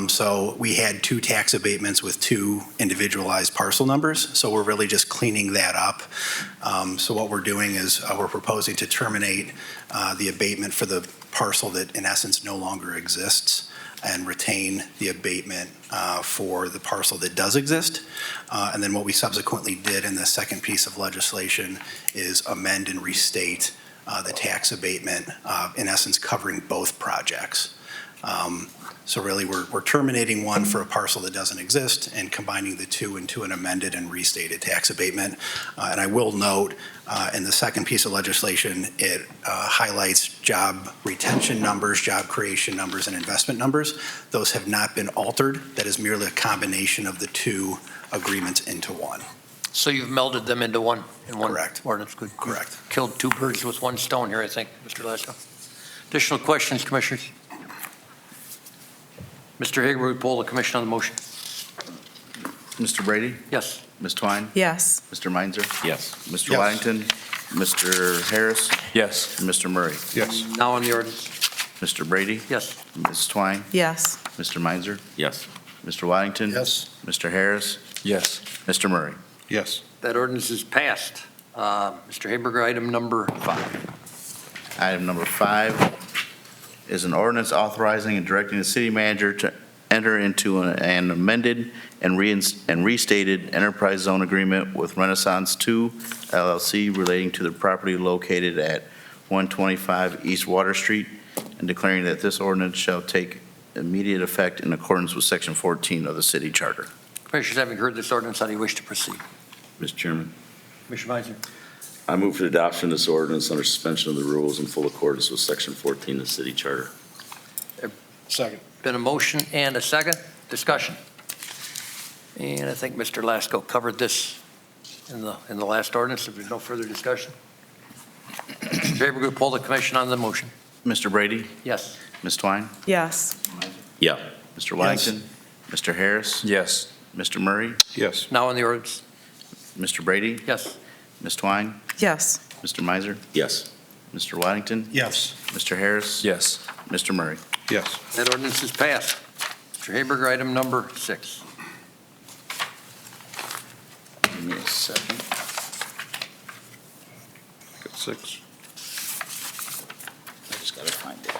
So we had 2 tax abatements with 2 individualized parcel numbers. So we're really just cleaning that up. So what we're doing is we're proposing to terminate the abatement for the parcel that in essence no longer exists and retain the abatement for the parcel that does exist. And then what we subsequently did in the second piece of legislation is amend and restate the tax abatement, in essence covering both projects. So really, we're terminating one for a parcel that doesn't exist and combining the 2 into an amended and restated tax abatement. And I will note, in the second piece of legislation, it highlights job retention numbers, job creation numbers, and investment numbers. Those have not been altered. That is merely a combination of the 2 agreements into one. So you've melded them into one in one Correct. ordinance? Good. Correct. Killed 2 birds with 1 stone here, I think, Mr. Lasko. Additional questions, Commissioners? Mr. Hager, will you poll the commission on the motion? Mr. Brady? Yes. Ms. Twine? Yes. Mr. Meinzer? Yes. Mr. Yes. Waddington? Mr. Harris? Yes. And Mr. Murray? Yes. Now on the ordinance. Mr. Brady? Yes. Ms. Twine? Yes. Mr. Meinzer? Yes. Mr. Waddington? Yes. Mr. Harris? Yes. Mr. Murray? Yes. That ordinance is passed. Mr. Haberger, item number 5. Item number 5 is an ordinance authorizing and directing the city manager to enter into an amended and restated enterprise zone agreement with Renaissance 2 LLC relating to the property located at 125 East Water Street, and declaring that this ordinance shall take immediate effect in accordance with Section 14 of the city charter. Commissioners, having heard this ordinance, how do you wish to proceed? Mr. Chairman, Commissioner Meinzer. I move for the adoption of this ordinance under suspension of the rules in full accordance with Section 14 of the city charter. Second. Been a motion and a second. Discussion. And I think Mr. Lasko covered this in the last ordinance. If there's no further discussion. Mr. Haberger, will poll the commission on the motion? Mr. Brady? Yes. Ms. Twine? Yes. Yeah. Mr. Waddington? Mr. Harris? Yes. Mr. Murray? Yes. Now on the ordinance. Mr. Brady? Yes. Ms. Twine? Yes. Mr. Meinzer? Yes. Mr. Waddington? Yes. Mr. Harris? Yes. Mr. Murray? Yes. That ordinance is passed. Mr. Haberger, item number 6. Give me a second. Got 6. I just gotta find it.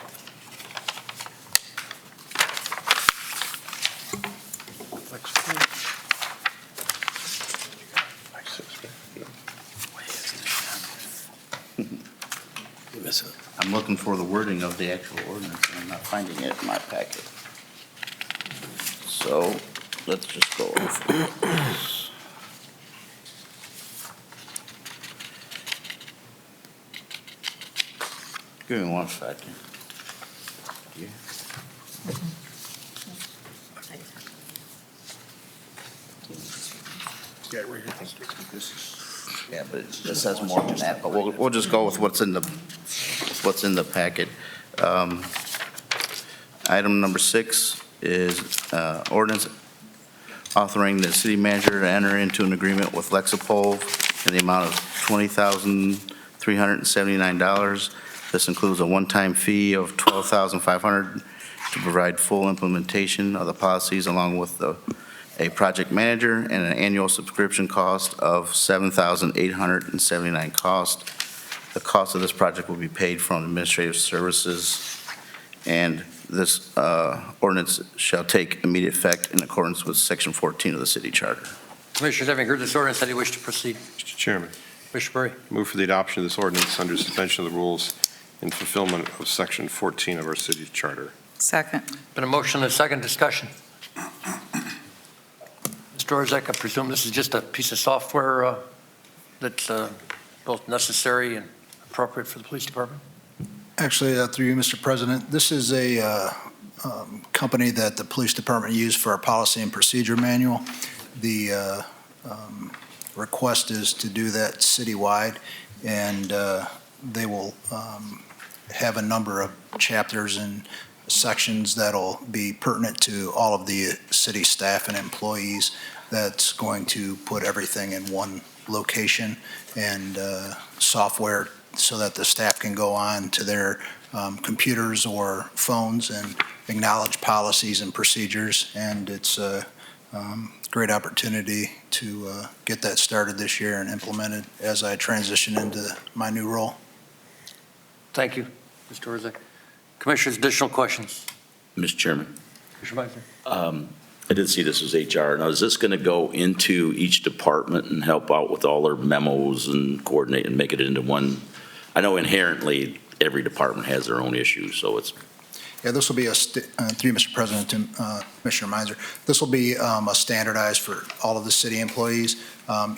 I'm looking for the wording of the actual ordinance, and I'm not finding it in my packet. So, let's just go over this. Give me 1 second. Yeah. Yeah, but this has more than that, but we'll just go with what's in the packet. Item number 6 is ordinance authoring the city manager to enter into an agreement with Lexipol in the amount of $20,379. This includes a one-time fee of $12,500 to provide full implementation of the policies along with a project manager, and an annual subscription cost of $7,879 cost. The cost of this project will be paid from administrative services, and this ordinance shall take immediate effect in accordance with Section 14 of the city charter. Commissioners, having heard this ordinance, how do you wish to proceed? Mr. Chairman, Commissioner Murray. move for the adoption of this ordinance under suspension of the rules in fulfillment of Section 14 of our city charter. Second. Been a motion and a second discussion. Mr. Orzek, I presume this is just a piece of software that's both necessary and appropriate for the police department? Actually, through you, Mr. President, this is a company that the police department used for our policy and procedure manual. The request is to do that citywide, and they will have a number of chapters and sections that'll be pertinent to all of the city staff and employees. That's going to put everything in one location and software so that the staff can go on to their computers or phones and acknowledge policies and procedures. And it's a great opportunity to get that started this year and implemented as I transition into my new role. Thank you, Mr. Orzek. Commissioners, additional questions? Mr. Chairman, Commissioner Meisner. I did see this was HR. Now, is this going to go into each department and help out with all their memos and coordinate and make it into one? I know inherently every department has their own issues, so it's. Yeah, this will be through Mr. President to Commissioner Meiser. This will be a standardized for all of the city employees.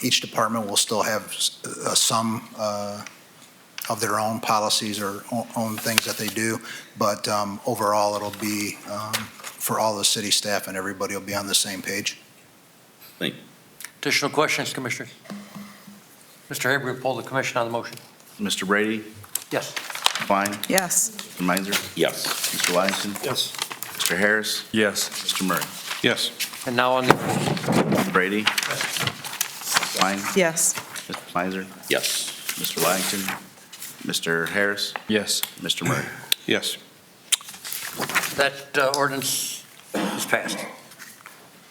Each department will still have some of their own policies or own things that they do, but overall it'll be for all the city staff, and everybody will be on the same page. Thank you. Additional questions, Commissioners? Mr. Haber, will poll the commission on the motion. Mr. Brady? Yes. Klein? Yes. Mr. Meiser? Yes. Mr. Langston? Yes. Mr. Harris? Yes. Mr. Murray? Yes. And now on the Brady? Klein? Yes. Mr. Meiser? Yes. Mr. Langston? Mr. Harris? Yes. Mr. Murray? Yes. that ordinance is passed.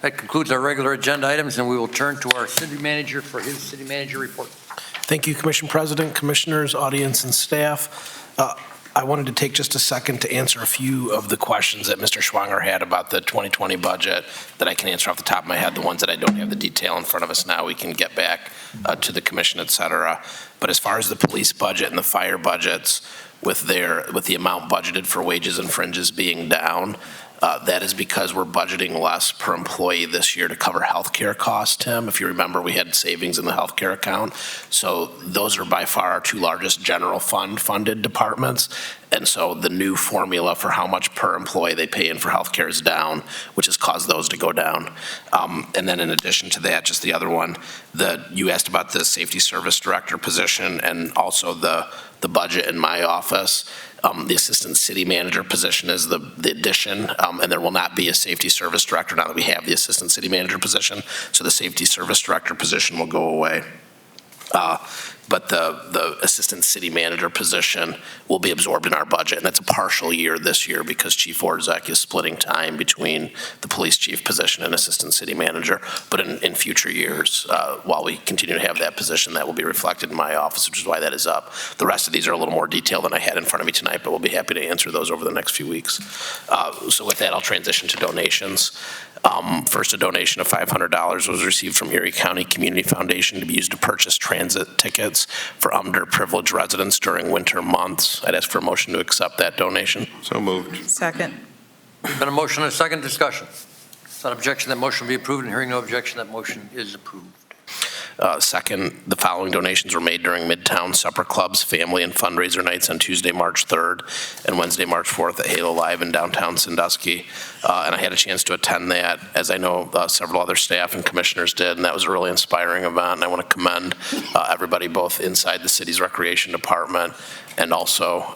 That concludes our regular agenda items, and we will turn to our city manager for his city manager report. Thank you, Commission President, Commissioners, audience, and staff. I wanted to take just a second to answer a few of the questions that Mr. Schwanger had about the 2020 budget that I can answer off the top of my head. The ones that I don't have the detail in front of us now, we can get back to the commission, et cetera. But as far as the police budget and the fire budgets, with the amount budgeted for wages and fringes being down, that is because we're budgeting less per employee this year to cover healthcare costs, Tim. If you remember, we had savings in the healthcare account. So those are by far our two largest general fund funded departments. And so the new formula for how much per employee they pay in for healthcare is down, which has caused those to go down. And then in addition to that, just the other one, you asked about the safety service director position and also the budget in my office. The assistant city manager position is the addition, and there will not be a safety service director now that we have the assistant city manager position. So the safety service director position will go away. But the assistant city manager position will be absorbed in our budget, and that's a partial year this year because Chief Orzek is splitting time between the police chief position and assistant city manager. But in future years, while we continue to have that position, that will be reflected in my office, which is why that is up. The rest of these are a little more detailed than I had in front of me tonight, but we'll be happy to answer those over the next few weeks. So with that, I'll transition to donations. First, a donation of $500 was received from Erie County Community Foundation to be used to purchase transit tickets for underprivileged residents during winter months. I'd ask for a motion to accept that donation. So moved. Second. There's been a motion and a second discussion. Without objection, that motion will be approved, and hearing no objection, that motion is approved. Second, the following donations were made during Midtown Supper Club's family and fundraiser nights on Tuesday, March 3rd and Wednesday, March 4th at Halo Live in downtown Sandusky. And I had a chance to attend that, as I know several other staff and commissioners did, and that was a really inspiring event. And I want to commend everybody both inside the city's recreation department and also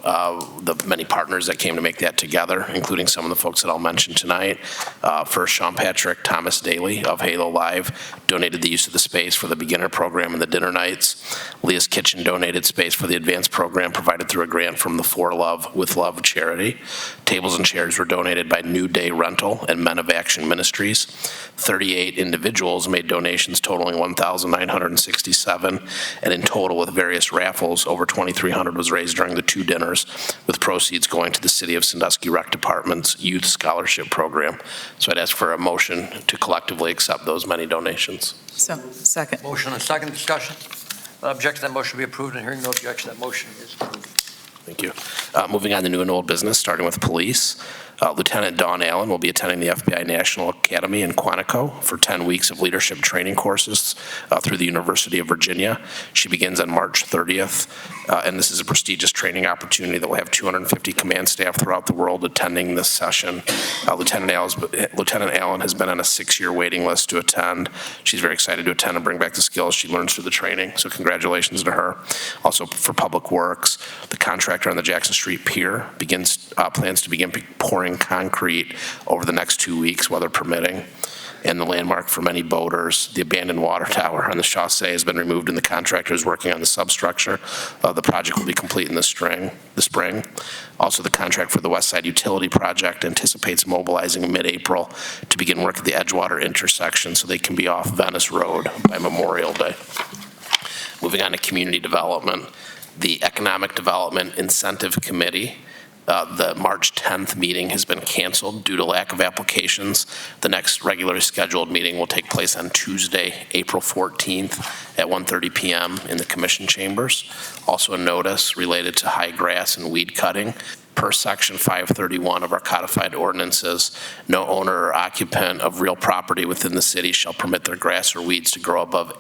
the many partners that came to make that together, including some of the folks that I'll mention tonight. First, Sean Patrick Thomas Daly of Halo Live donated the use of the space for the beginning beginner program and the dinner nights. Leah's Kitchen donated space for the advanced program provided through a grant from the For Love With Love charity. Tables and chairs were donated by New Day Rental and Men of Action Ministries. 38 individuals made donations totaling $1,967, and in total with various raffles, over $2,300 was raised during the 2 dinners, with proceeds going to the City of Sandusky Rec Department's Youth Scholarship Program. So I'd ask for a motion to collectively accept those many donations. So, second. Motion and a second, discussion. Without objection, that motion be approved, and hearing no objection, that motion is approved. Thank you. Moving on to new and old business, starting with police. Lieutenant Dawn Allen will be attending the FBI National Academy in Quantico for 10 weeks of leadership training courses through the University of Virginia. She begins on March 30th, and this is a prestigious training opportunity that will have 250 command staff throughout the world attending this session. Lieutenant Allen has been on a 6-year waiting list to attend. She's very excited to attend and bring back the skills she learns through the training, so congratulations to her. Also for Public Works, the contractor on the Jackson Street Pier plans to begin pouring concrete over the next 2 weeks, weather permitting. And the landmark for many boaters, the abandoned water tower on the chaussee, has been removed, and the contractor is working on the substructure. The project will be complete in the spring. Also, the contract for the West Side Utility Project anticipates mobilizing in mid-April to begin work at the Edgewater intersection so they can be off Venice Road by Memorial Day. Moving on to community development, the Economic Development Incentive Committee, the March 10th meeting has been canceled due to lack of applications. The next regularly scheduled meeting will take place on Tuesday, April 14th at 1:30 p.m. in the Commission chambers. Also a notice related to high grass and weed cutting. Per section 531 of our codified ordinances, no owner or occupant of real property within the city shall permit their grass or weeds to grow above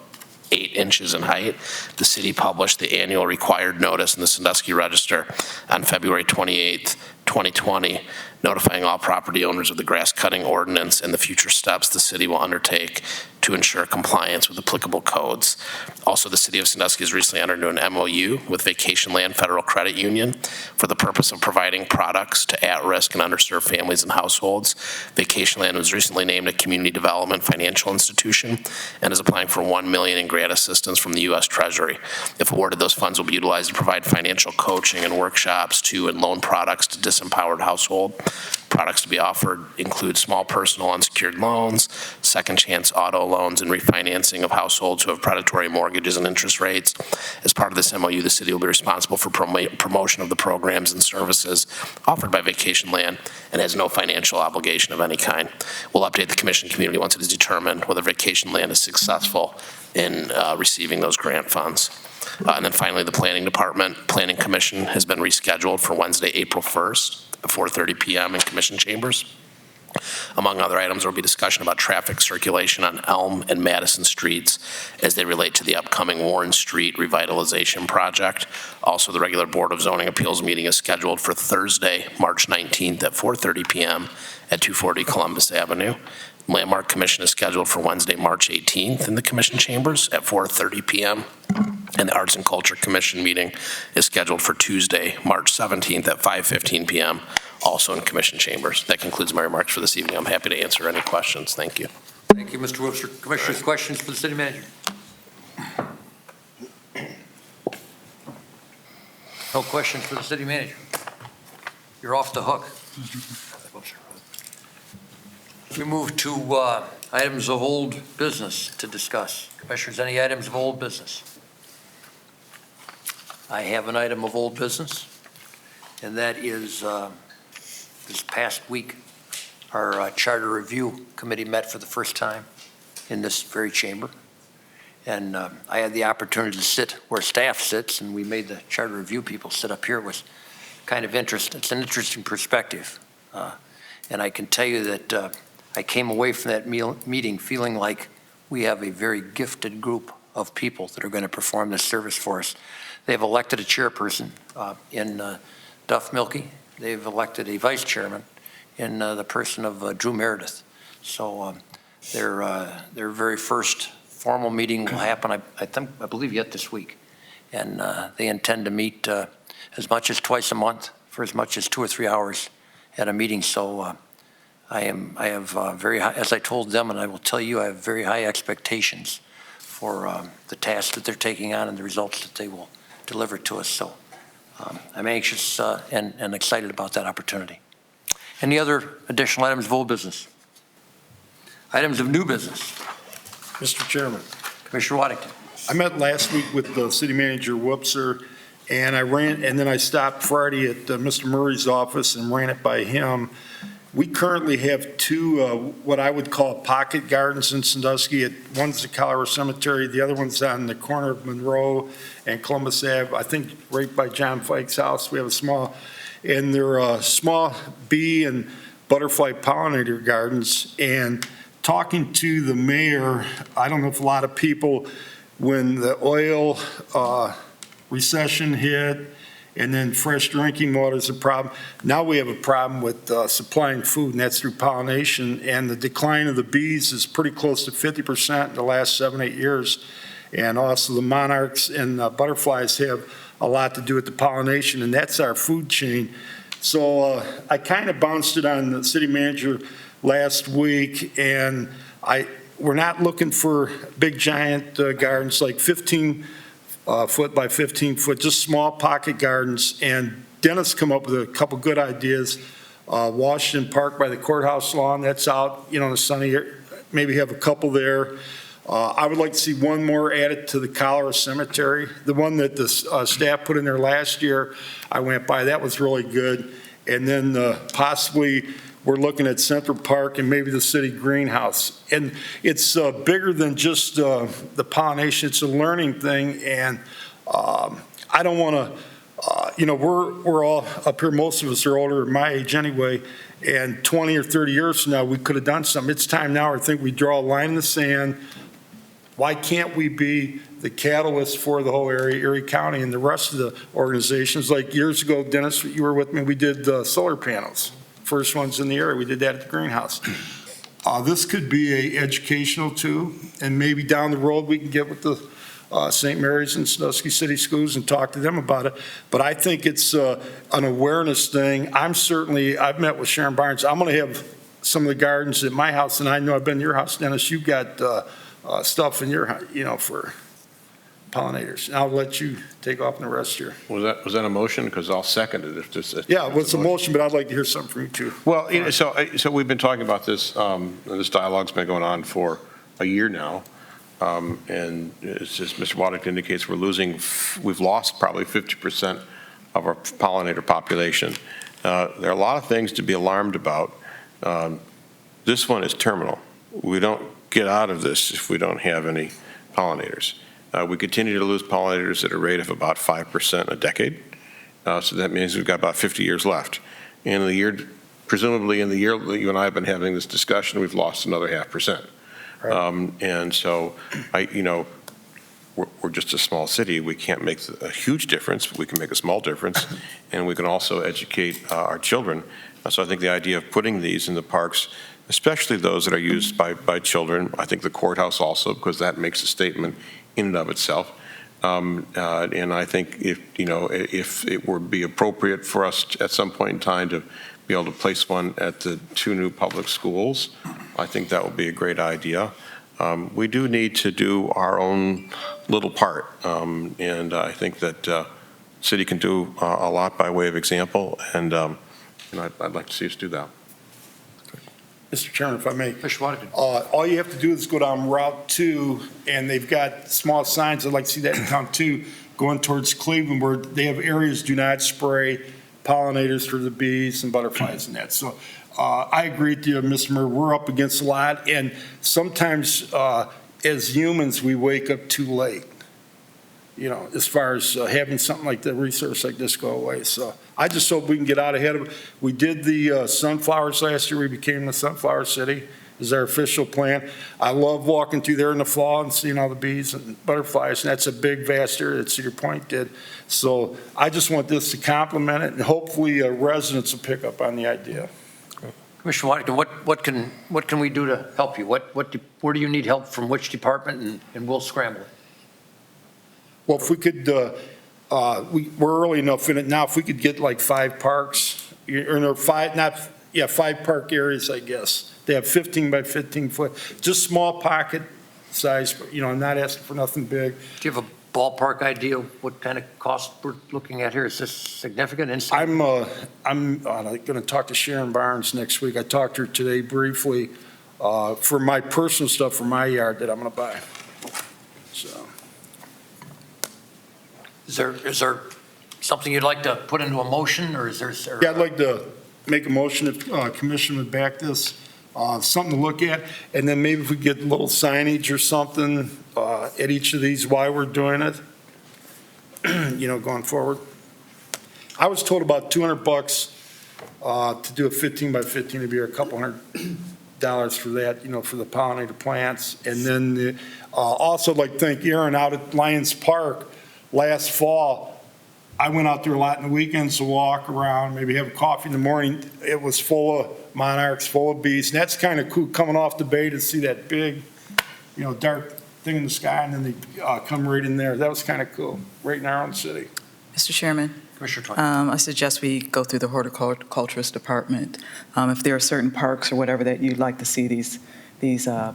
8 inches in height. The city published the annual required notice in the Sandusky Register on February 28th, 2020, notifying all property owners of the grass cutting ordinance and the future steps the city will undertake to ensure compliance with applicable codes. Also, the City of Sandusky has recently entered into an MOU with Vacation Land Federal Credit Union for the purpose of providing products to at-risk and underserved families and households. Vacation Land was recently named a community development financial institution and is applying for $1 million in grant assistance from the U.S. Treasury. If awarded, those funds will be utilized to provide financial coaching and workshops to and loan products to disempowered households. Products to be offered include small personal unsecured loans, second chance auto loans, and refinancing of households who have predatory mortgages and interest rates. As part of this MOU, the city will be responsible for promotion of the programs and services offered by Vacation Land and has no financial obligation of any kind. We'll update the commission community once it is determined whether Vacation Land is successful in receiving those grant funds. And then finally, the Planning Commission has been rescheduled for Wednesday, April 1st at 4:30 p.m. in Commission chambers. Among other items, there will be discussion about traffic circulation on Elm and Madison Streets as they relate to the upcoming Warren Street revitalization project. Also, the regular Board of Zoning Appeals meeting is scheduled for Thursday, March 19th at 4:30 p.m. at 240 Columbus Avenue. Landmark Commission is scheduled for Wednesday, March 18th in the Commission chambers at 4:30 p.m. And the Arts and Culture Commission meeting is scheduled for Tuesday, March 17th at 5:15 p.m., also in Commission chambers. That concludes my remarks for this evening. I'm happy to answer any questions. Thank you. Thank you, Mr. Webster. Commissioners, questions for the city manager? No questions for the city manager? You're off the hook. We move to items of old business to discuss. Commissioners, any items of old business? I have an item of old business, and that is this past week, our Charter Review Committee met for the first time in this very chamber. And I had the opportunity to sit where staff sits, and we made the Charter Review people sit up here. It was kind of interesting. It's an interesting perspective. And I can tell you that I came away from that meeting feeling like we have a very gifted group of people that are going to perform this service for us. They've elected a chairperson in Duff Milkey. They've elected a vice chairman in the person of Drew Meredith. So their very first formal meeting will happen, I believe, yet this week. And they intend to meet as much as twice a month for as much as 2 or 3 hours at a meeting. So I have very high, as I told them, and I will tell you, I have very high expectations the task that they're taking on and the results that they will deliver to us. So I'm anxious and excited about that opportunity. Any other additional items of old business? Items of new business? Mr. Chairman. Commissioner Waddington. I met last week with the city manager, Whoopser, and then I stopped Friday at Mr. Murray's office and ran it by him. We currently have two, what I would call pocket gardens in Sandusky. One's the Colorado Cemetery, the other one's on the corner of Monroe and Columbus Ave, I think right by John Fike's house. We have a small, and they're small bee and butterfly pollinator gardens. And talking to the mayor, I don't know if a lot of people, when the oil recession hit and then fresh drinking water is a problem, now we have a problem with supplying food, and that's through pollination. And the decline of the bees is pretty close to 50% in the last 7-8 years. And also the monarchs and butterflies have a lot to do with the pollination, and that's our food chain. So I kind of bounced it on the city manager last week, and we're not looking for big giant gardens like 15 foot by 15 foot, just small pocket gardens. And Dennis come up with a couple good ideas. Washington Park by the courthouse lawn, that's out, in the sunny air, maybe have a couple there. I would like to see one more added to the Colorado Cemetery. The one that the staff put in there last year, I went by, that was really good. And then possibly we're looking at Central Park and maybe the city greenhouse. And it's bigger than just the pollination, it's a learning thing. And I don't want to, we're all up here, most of us are older, my age anyway, and 20 or 30 years from now, we could have done something. It's time now, I think we draw a line in the sand. Why can't we be the catalyst for the whole area, Erie County, and the rest of the organizations? Like years ago, Dennis, you were with me, we did solar panels. First ones in the area, we did that at the greenhouse. This could be a educational too, and maybe down the road we can get with the St. Mary's and Sandusky City Schools and talk to them about it. But I think it's an awareness thing. I've met with Sharon Barnes. I'm going to have some of the gardens at my house, and I know I've been to your house, Dennis. You've got stuff in your house, for pollinators. And I'll let you take off in the rest here. Was that a motion? Because I'll second it if this is. Yeah, well, it's a motion, but I'd like to hear something from you too. Well, so we've been talking about this, this dialogue's been going on for a year now. And it's just, Mr. Waddington indicates we've lost probably 50% of our pollinator population. There are a lot of things to be alarmed about. This one is terminal. We don't get out of this if we don't have any pollinators. We continue to lose pollinators at a rate of about 5% a decade. So that means we've got about 50 years left. And presumably in the year that you and I have been having this discussion, we've lost another 0.5%. Right. And so, we're just a small city. We can't make a huge difference, but we can make a small difference. And we can also educate our children. So I think the idea of putting these in the parks, especially those that are used by children, I think the courthouse also, because that makes a statement in and of itself. And I think if it would be appropriate for us at some point in time to be able to place one at the 2 new public schools, I think that would be a great idea. We do need to do our own little part, and I think that city can do a lot by way of example, and I'd like to see us do that. Mr. Chairman, if I may. Mr. Waddington. All you have to do is go down Route 2, and they've got small signs. I'd like to see that in town too, going towards Cleveland, where they have areas do not spray pollinators for the bees and butterflies and that. So I agree with you, Mr. Murray. We're up against a lot, and sometimes as humans, we wake up too late, as far as having something like the resource like this go away. So I just hope we can get out ahead of it. We did the sunflowers last year. We became the Sunflower City is our official plan. I love walking through there in the fall and seeing all the bees and butterflies, and that's a big, vast area that Cedar Point did. So I just want this to complement it, and hopefully residents will pick up on the idea. Commissioner Waddington, what can we do to help you? Where do you need help from which department, and we'll scramble it? Well, if we could, we're early enough in it now. If we could get like 5 parks, or 5 park areas, I guess. They have 15 by 15 foot, just small pocket size, but, I'm not asking for nothing big. Do you have a ballpark idea of what kind of cost we're looking at here? Is this significant? I'm going to talk to Sharon Barnes next week. I talked to her today briefly for my personal stuff for my yard that I'm going to buy. So, Is there something you'd like to put into a motion, or is there? yeah, I'd like to make a motion if Commission would back this, something to look at, and then maybe if we get a little signage or something at each of these while we're doing it, going forward. I was told about $200 to do a 15 by 15, it'd be a couple $100 for that, for the pollinator plants. And then also I'd like to thank Aaron out at Lions Park last fall. I went out there a lot in the weekends to walk around, maybe have a coffee in the morning. It was full of monarchs, full of bees. And that's kind of cool coming off the bay to see that big, dark thing in the sky, and then they come right in there. That was kind of cool, right in our own city. Mr. Chairman, Commissioner Twine. I suggest we go through the horticulturist department. If there are certain parks or whatever that you'd like to see these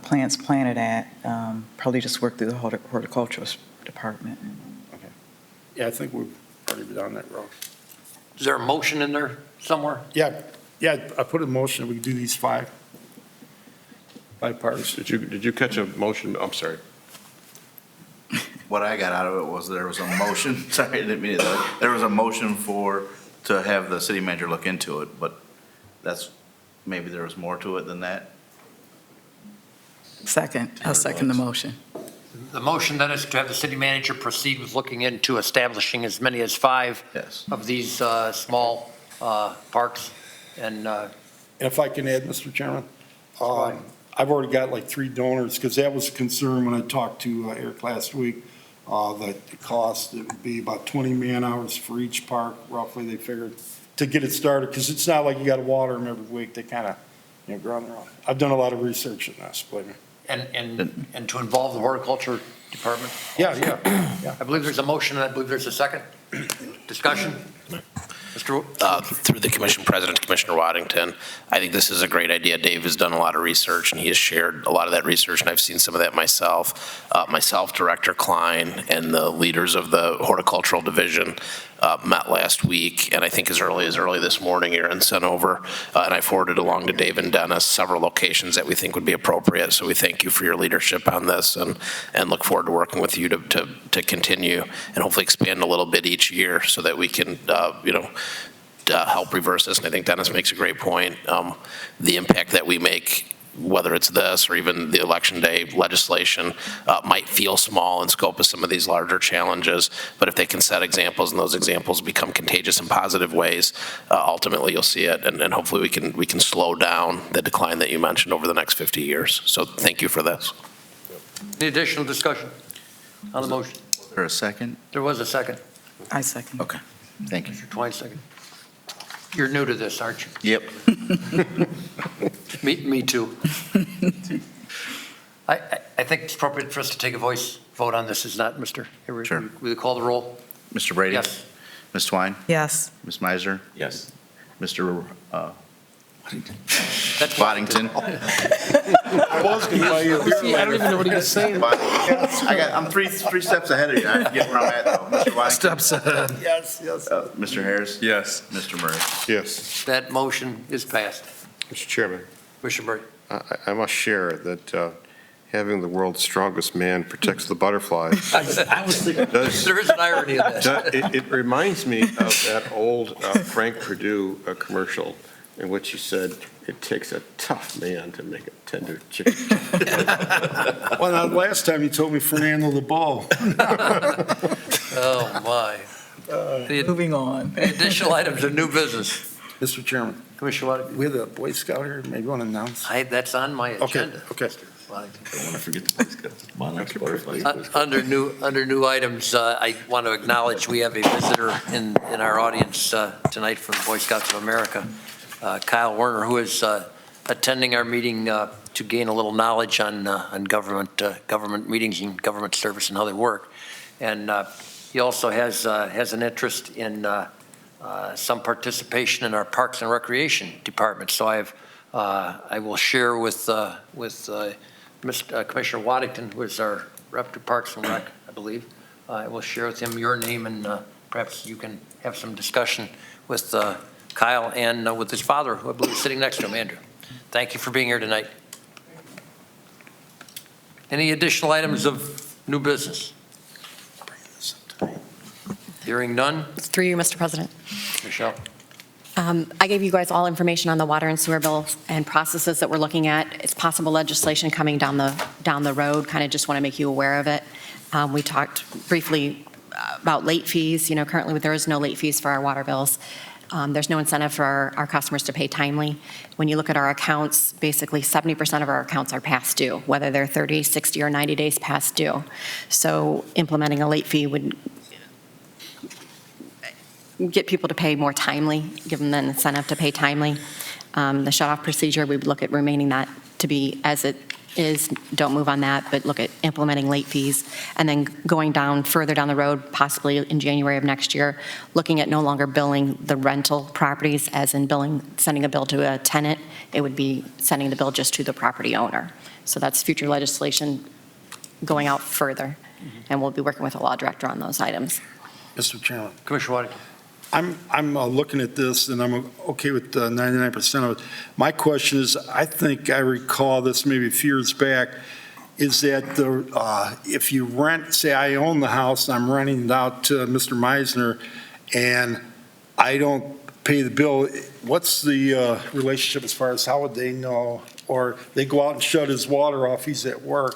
plants planted at, probably just work through the horticulturist department. Okay. Yeah, I think we've already been down that road. Is there a motion in there somewhere? Yeah, I put a motion that we do these five parks. Did you catch a motion? I'm sorry. What I got out of it was there was a motion, sorry, I didn't mean it. There was a motion to have the city manager look into it, but maybe there was more to it than that. I'll second the motion. The motion then is to have the city manager proceed with looking into establishing as many as 5 of these small parks. And if I can add, Mr. Chairman, I've already got like 3 donors, because that was a concern when I talked to Eric last week, that the cost, it would be about 20 man-hours for each park, roughly, they figured, to get it started, because it's not like you got to water them every week. They kind of grow on their own. I've done a lot of research on this, believe me. And to involve the horticulture department? Yeah. I believe there's a motion, and I believe there's a second. Discussion? Through the commission president, Commissioner Waddington, I think this is a great idea. Dave has done a lot of research, and he has shared a lot of that research, and I've seen some of that myself. Myself, Director Klein, and the leaders of the horticultural division met last week, and I think as early this morning, Aaron sent over, and I forwarded along to Dave and Dennis several locations that we think would be appropriate. So we thank you for your leadership on this, and look forward to working with you to continue and hopefully expand a little bit each year so that we can, help reverse this. And I think Dennis makes a great point. The impact that we make, whether it's this or even the election day legislation, might feel small in scope of some of these larger challenges, but if they can set examples and those examples become contagious in positive ways, ultimately you'll see it, and hopefully we can slow down the decline that you mentioned over the next 50 years. So thank you for this. Any additional discussion on the motion? Was there a second? There was a second. I second. Okay, thank you. Mr. Twine, second. You're new to this, aren't you? Yep. Me too. I think it's appropriate for us to take a voice vote on this, is not, Mr. Henry? Sure. Will you call the roll? Mr. Brady? Yes. Ms. Twine? Yes. Ms. Meiser? Yes. Mr. That's Waddington? I was going to buy you. I don't even know what he was saying. I'm three steps ahead of you. I forget where I'm at, though. Mr. Waddington? Steps ahead. Yes. Mr. Harris? Yes. Mr. Murray? Yes. That motion is passed. Mr. Chairman, Commissioner Murray. I must share that having the world's strongest man protects the butterflies. I was thinking, there is an irony in that. It reminds me of that old Frank Perdue commercial in which he said, "It takes a tough man to make a tender chicken." Well, now, last time you told me Fernando the Ball. Oh, my. Moving on. Additional items of new business. Mr. Chairman, Commissioner Waddington. we have a Boy Scout here, maybe you want to announce? That's on my agenda. Okay. Mr. Waddington. Don't want to forget the Boy Scouts. Monarchs, butterflies. Under new items, I want to acknowledge we have a visitor in our audience tonight from Boy Scouts of America, Kyle Werner, who is attending our meeting to gain a little knowledge on government meetings and government service and how they work. And he also has an interest in some participation in our Parks and Recreation Department. So I will share with Commissioner Waddington, who is our rep to Parks and Rec, I believe. I will share with him your name, and perhaps you can have some discussion with Kyle and with his father, who I believe is sitting next to him, Andrew. Thank you for being here tonight. Any additional items of new business? Hearing none. Through you, Mr. President. Michelle. I gave you guys all information on the water and sewer bills and processes that we're looking at. It's possible legislation coming down the road. Kind of just want to make you aware of it. We talked briefly about late fees. Currently there is no late fees for our water bills. There's no incentive for our customers to pay timely. When you look at our accounts, basically 70% of our accounts are past due, whether they're 30, 60, or 90 days past due. So implementing a late fee would get people to pay more timely, give them an incentive to pay timely. The shut-off procedure, we would look at remaining that to be as it is. Don't move on that, but look at implementing late fees. And then going down further down the road, possibly in January of next year, looking at no longer billing the rental properties as in sending a bill to a tenant. It would be sending the bill just to the property owner. So that's future legislation going out further. And we'll be working with the law director on those items. Mr. Chairman. Commissioner Waddington. I'm looking at this, and I'm okay with 99% of it. My question is, I think I recall this maybe a few years back, is that if you rent, say I own the house, and I'm renting it out to Mr. Meisner, and I don't pay the bill, what's the relationship as far as how would they know? Or they go out and shut his water off, he's at work.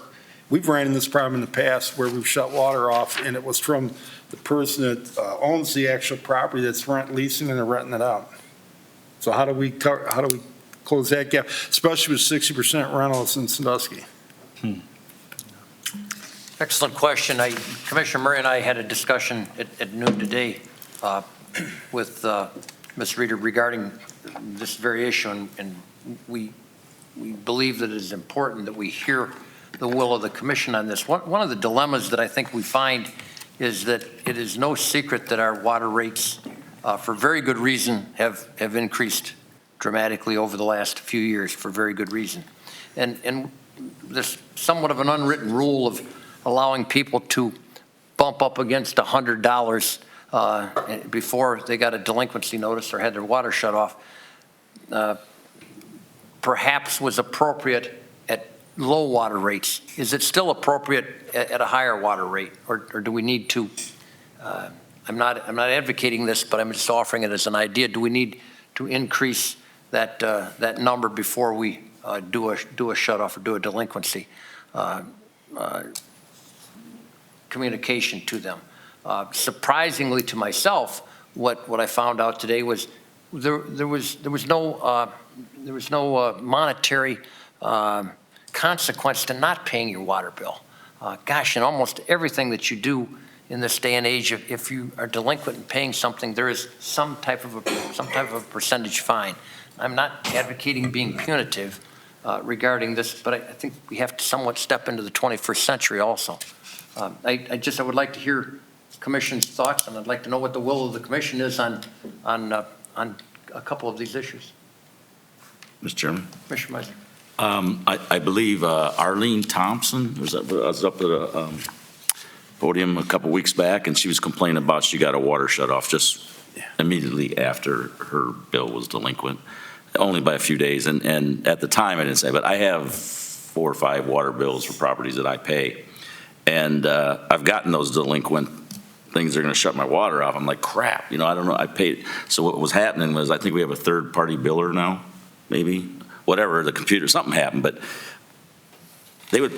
We've ran into this problem in the past where we've shut water off, and it was from the person that owns the actual property that's leasing and renting it out. So how do we close that gap, especially with 60% rentals in Sandusky? Excellent question. Commissioner Murray and I had a discussion at noon today with Ms. Reeder regarding this very issue, and we believe that it is important that we hear the will of the commission on this. One of the dilemmas that I think we find is that it is no secret that our water rates, for very good reason, have increased dramatically over the last few years for very good reason. And there's somewhat of an unwritten rule of allowing people to bump up against $100 before they got a delinquency notice or had their water shut off, perhaps was appropriate at low water rates. Is it still appropriate at a higher water rate, or do we need to? I'm not advocating this, but I'm just offering it as an idea. Do we need to increase that number before we do a shutoff or do a delinquency communication to them? Surprisingly to myself, what I found out today was there was no monetary consequence to not paying your water bill. Gosh, in almost everything that you do in this day and age, if you are delinquent in paying something, there is some type of a percentage fine. I'm not advocating being punitive regarding this, but I think we have to somewhat step into the 21st century also. I would like to hear Commission's thoughts, and I'd like to know what the will of the Commission is on a couple of these issues. Mr. Chairman? Commissioner Meisner. I believe Arlene Thompson was up at the podium a couple weeks back, and she was complaining about she got a water shut off just immediately after her bill was delinquent, only by a few days. And at the time, I didn't say, but I have 4 or 5 water bills for properties that I pay. And I've gotten those delinquent things that are going to shut my water off. I'm like, crap, I don't know. I paid. So what was happening was I think we have a third-party biller now, maybe. Whatever, the computer, something happened, but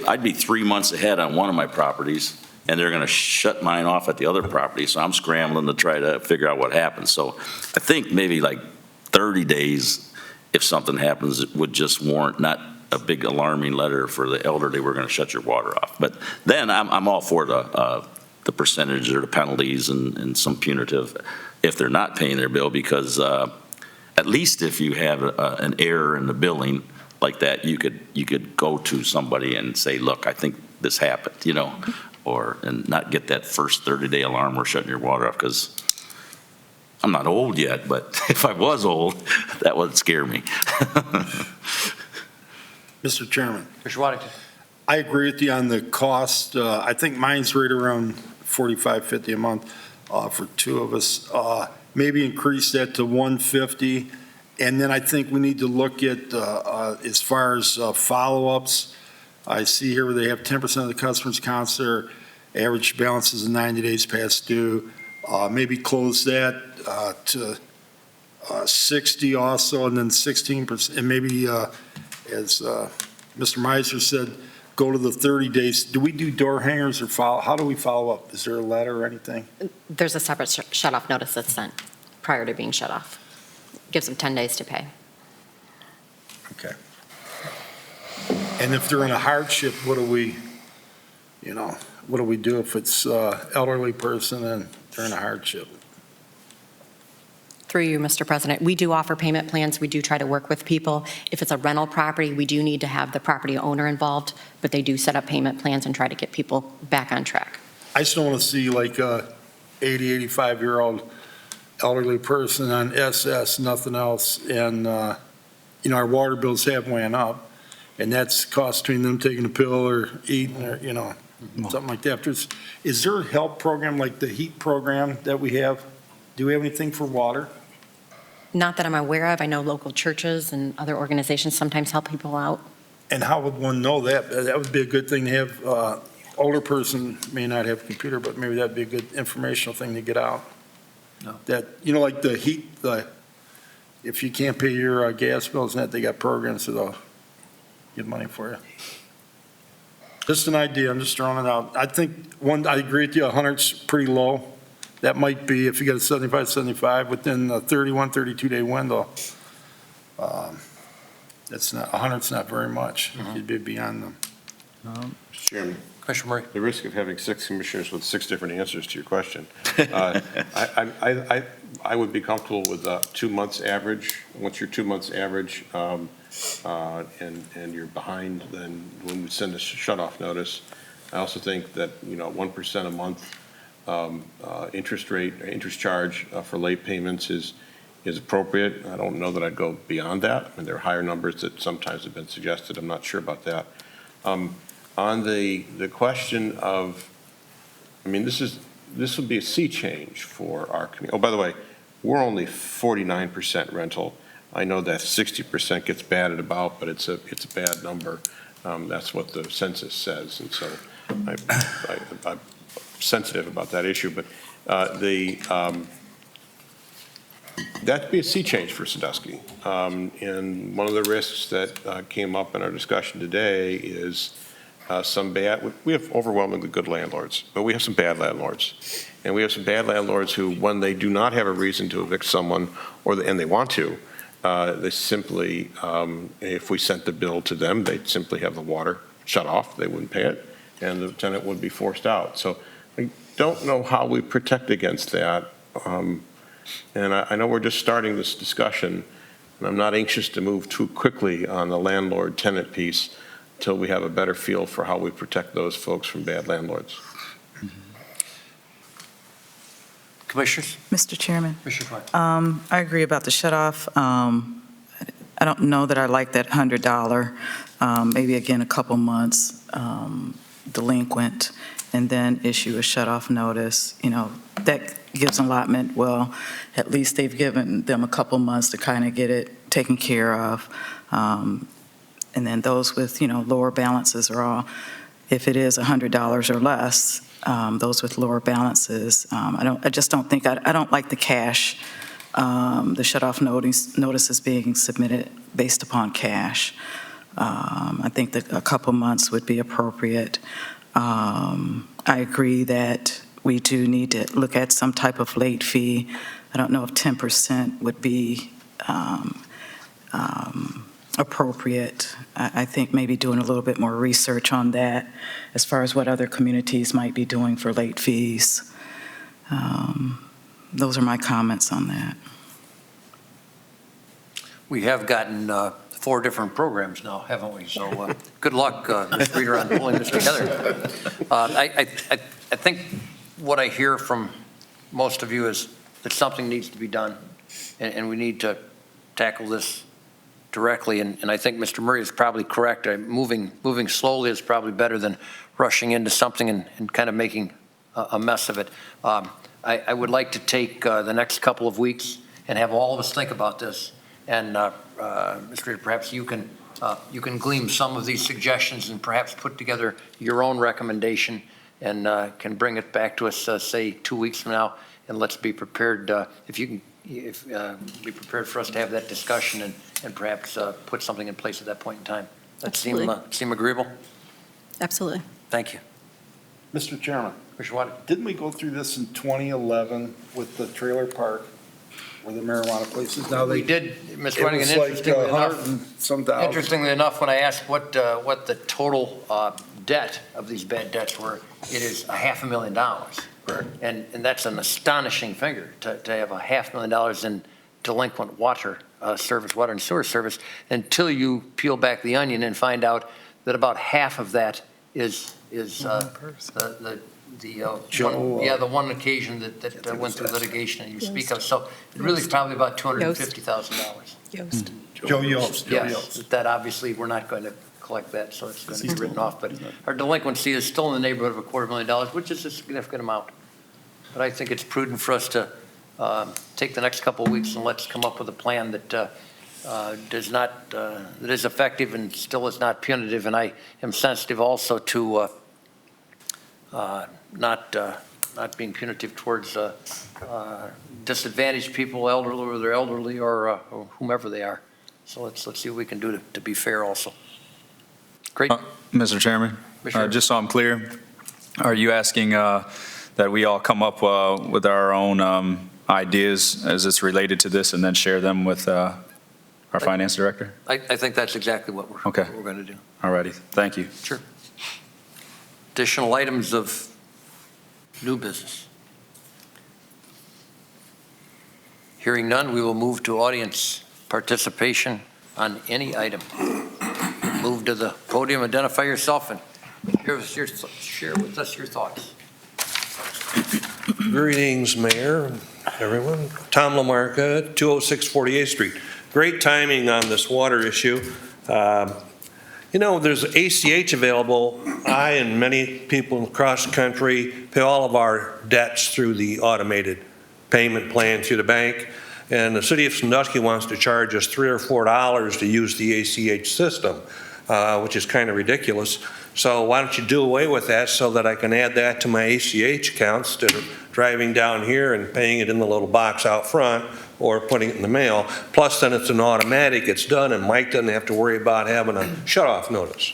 I'd be 3 months ahead on one of my properties, and they're going to shut mine off at the other property, so I'm scrambling to try to figure out what happened. So I think maybe like 30 days, if something happens, it would just warrant not a big alarming letter for the elderly, we're going to shut your water off. But then I'm all for the percentage or the penalties and some punitive if they're not paying their bill, because at least if you have an error in the billing like that, you could go to somebody and say, look, I think this happened, and not get that first 30-day alarm we're shutting your water off, because I'm not old yet, but if I was old, that would scare me. Mr. Chairman. Commissioner Waddington. I agree with you on the cost. I think mine's right around $45.50 a month for two of us. Maybe increase that to $150. And then I think we need to look at, as far as follow-ups, I see here where they have 10% of the customers counts their average balances in 90 days past due. Maybe close that to 60 also, and then 16%, and maybe, as Mr. Meiser said, go to the 30 days. Do we do door hangers or follow? How do we follow up? Is there a letter or anything? There's a separate shut-off notice that's sent prior to being shut off. Gives them 10 days to pay. Okay. And if they're in a hardship, what do we do if it's elderly person and they're in a hardship? Through you, Mr. President, we do offer payment plans. We do try to work with people. If it's a rental property, we do need to have the property owner involved, but they do set up payment plans and try to get people back on track. I just don't want to see like a 80, 85-year-old elderly person on SS, nothing else, and, our water bills have went up, and that's cost between them taking a pill or eating or, something like that. Is there a help program like the heat program that we have? Do we have anything for water? Not that I'm aware of. I know local churches and other organizations sometimes help people out. And how would one know that? That would be a good thing to have. Older person may not have a computer, but maybe that'd be a good informational thing to get out. No. That, like the heat, if you can't pay your gas bills and that, they got programs that they'll give money for you. Just an idea, I'm just throwing it out. I think, I agree with you, 100's pretty low. That might be, if you got a 75 within a 31, 32-day window, that's not, 100's not very much. You'd be beyond them. Mr. Chairman, Commissioner Murray. the risk of having 6 commissioners with 6 different answers to your question, I would be comfortable with 2 months average. Once you're 2 months average, and you're behind, then when we send a shut-off notice, I also think that, 1% a month interest charge for late payments is appropriate. I don't know that I'd go beyond that. I mean, there are higher numbers that sometimes have been suggested. I'm not sure about that. On the question of, this would be a sea change for our community. Oh, by the way, we're only 49% rental. I know that 60% gets batted about, but it's a bad number. That's what the census says, and so I'm sensitive about that issue. But that'd be a sea change for Sandusky. And one of the risks that came up in our discussion today is we have overwhelmingly good landlords, but we have some bad landlords. And we have some bad landlords who, when they do not have a reason to evict someone, and they want to, they simply, if we sent the bill to them, they'd simply have the water shut off, they wouldn't pay it, and the tenant would be forced out. So I don't know how we protect against that. And I know we're just starting this discussion, and I'm not anxious to move too quickly on the landlord-tenant piece until we have a better feel for how we protect those folks from bad landlords. Commissioners? Mr. Chairman, Commissioner Klein. I agree about the shut-off. I don't know that I like that $100, maybe again a couple months delinquent, and then issue a shut-off notice. That gives an allotment. Well, at least they've given them a couple months to kind of get it taken care of. And then those with, lower balances are all, if it is $100 or less, those with lower balances, I just don't think, I don't like the cash, the shut-off notices being submitted based upon cash. I think that a couple months would be appropriate. I agree that we do need to look at some type of late fee. I don't know if 10% would be appropriate. I think maybe doing a little bit more research on that as far as what other communities might be doing for late fees. Those are my comments on that. We have gotten 4 different programs now, haven't we? So good luck, Ms. Reeder, on pulling this together. I think what I hear from most of you is that something needs to be done, and we need to tackle this directly, and I think Mr. Murray is probably correct. Moving slowly is probably better than rushing into something and kind of making a mess of it. I would like to take the next couple of weeks and have all of us think about this. And Mr. Reed, perhaps you can glean some of these suggestions and perhaps put together your own recommendation and can bring it back to us, say, 2 weeks from now. And let's be prepared, be prepared for us to have that discussion and perhaps put something in place at that point in time. That seem agreeable? Absolutely. Thank you. Mr. Chairman, Commissioner Watt? didn't we go through this in 2011 with the trailer park where the marijuana places? Now We they, did, Mr. it Wenningen, was like interestingly enough, 100 and some thousand. interestingly enough, when I asked what the total debt of these bad debts were, it is $500,000. Correct. And that's an astonishing figure, to have $500,000 in delinquent water service, water and sewer service, until you peel back the onion and find out that about half of that is the one occasion that went through litigation and you speak of. So it really is probably about $250,000. Yost. Joe Yost. Yes, that obviously we're not going to collect that, so it's going to be written off. But our delinquency is still in the neighborhood of $250,000, which is a significant amount. But I think it's prudent for us to take the next couple of weeks and let's come up with a plan that that is effective and still is not punitive. And I am sensitive also to not being punitive towards disadvantaged people, elderly, or they're elderly, or whomever they are. So let's see what we can do to be fair also. Great. Mr. Chairman, just so I'm clear, are you asking that we all come up with our own ideas as it's related to this and then share them with our finance director? I think that's exactly what we're going to do. All righty. Thank you. Sure. Additional items of new business. Hearing none, we will move to audience participation on any item. Move to the podium, identify yourself, and share with us your thoughts. Greetings, Mayor, everyone. Tom LaMarca, 206 48th Street. Great timing on this water issue. There's ACH available. I and many people across the country pay all of our debts through the automated payment plan through the bank. And the city of Sandusky wants to charge us $3 or $4 to use the ACH system, which is kind of ridiculous. So why don't you do away with that so that I can add that to my ACH account instead of driving down here and paying it in the little box out front or putting it in the mail. Plus then it's an automatic, it's done, and Mike doesn't have to worry about having a shut-off notice.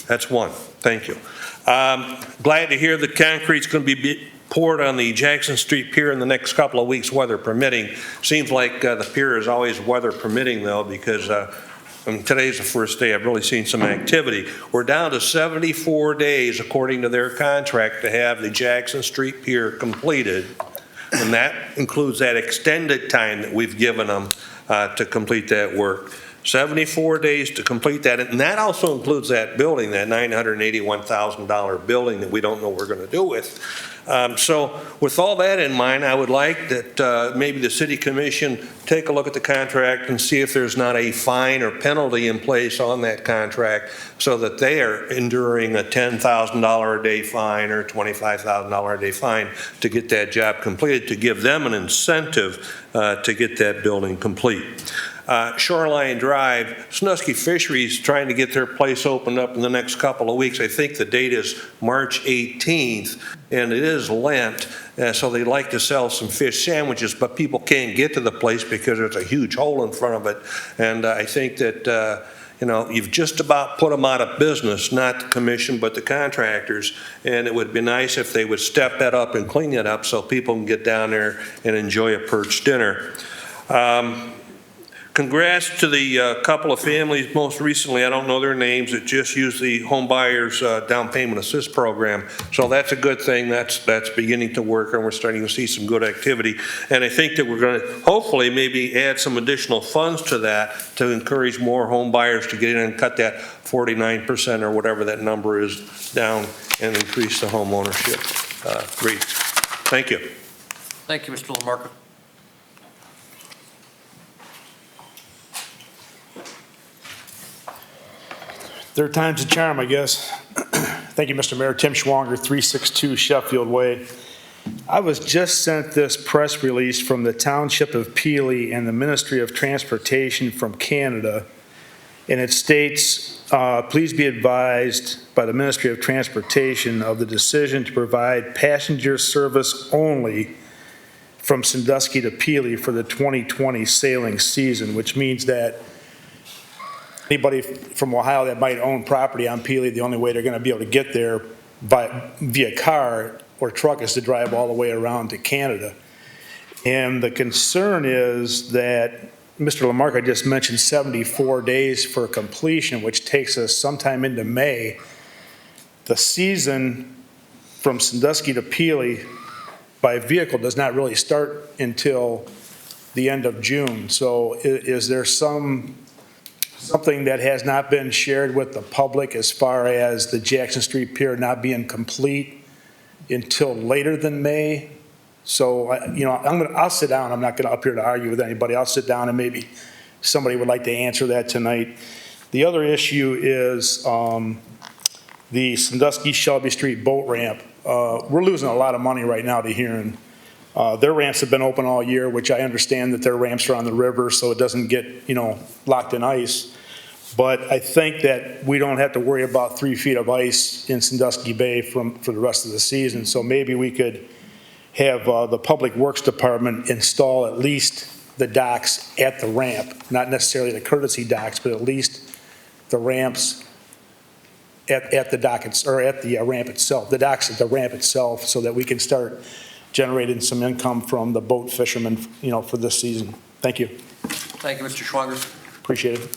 That's one. Thank you. Glad to hear the concrete's going to be poured on the Jackson Street Pier in the next couple of weeks, weather permitting. Seems like the pier is always weather permitting, though, because today's the first day I've really seen some activity. We're down to 74 days, according to their contract, to have the Jackson Street Pier completed. And that includes that extended time that we've given them to complete that work. 74 days to complete that. And that also includes that building, that $981,000 building that we don't know what we're going to do with. So with all that in mind, I would like that maybe the city commission take a look at the contract and see if there's not a fine or penalty in place on that contract so that they are enduring a $10,000 a day fine or $25,000 a day fine to get that job completed, to give them an incentive to get that building complete. Shoreline Drive, Sandusky Fisheries trying to get their place opened up in the next couple of weeks. I think the date is March 18th, and it is Lent, so they like to sell some fish sandwiches, but people can't get to the place because there's a huge hole in front of it. And I think that you've just about put them out of business, not the commission, but the contractors. And it would be nice if they would step that up and clean it up so people can get down there and enjoy a perch dinner. Congrats to the couple of families, most recently, I don't know their names, that just used the home buyers down payment assist program. So that's a good thing. That's beginning to work, and we're starting to see some good activity. And I think that we're going to hopefully maybe add some additional funds to that to encourage more home buyers to get in and cut that 49% or whatever that number is down and increase the home ownership rate. Thank you. Thank you, Mr. LaMarca. Third time's a charm, I guess. Thank you, Mr. Mayor. Tim Schwanger, 362 Sheffield Way. I was just sent this press release from the Township of Peely and the Ministry of Transportation from Canada, and it states, please be advised by the Ministry of Transportation of the decision to provide passenger service only from Sandusky to Peely for the 2020 sailing season, which means that anybody from Ohio that might own property on Peely, the only way they're going to be able to get there via car or truck is to drive all the way around to Canada. And the concern is that Mr. Lamarca just mentioned 74 days for completion, which takes us sometime into May. The season from Sandusky to Peely by vehicle does not really start until the end of June. So is there something that has not been shared with the public as far as the Jackson Street Pier not being complete until later than May? So, I'll sit down. I'm not going to up here to argue with anybody. I'll sit down and maybe somebody would like to answer that tonight. The other issue is the Sandusky Shelby Street boat ramp. We're losing a lot of money right now to Huron. Their ramps have been open all year, which I understand that their ramps are on the river, so it doesn't get, locked in ice. But I think that we don't have to worry about 3 feet of ice in Sandusky Bay for the rest of the season. So maybe we could have the Public Works Department install at least the docks at the ramp, not necessarily the courtesy docks, but at least the ramps at the dock, or at the ramp itself, the docks at the ramp itself, so that we can start generating some income from the boat fishermen, for this season. Thank you. Thank you, Mr. Schwanger. Appreciate it.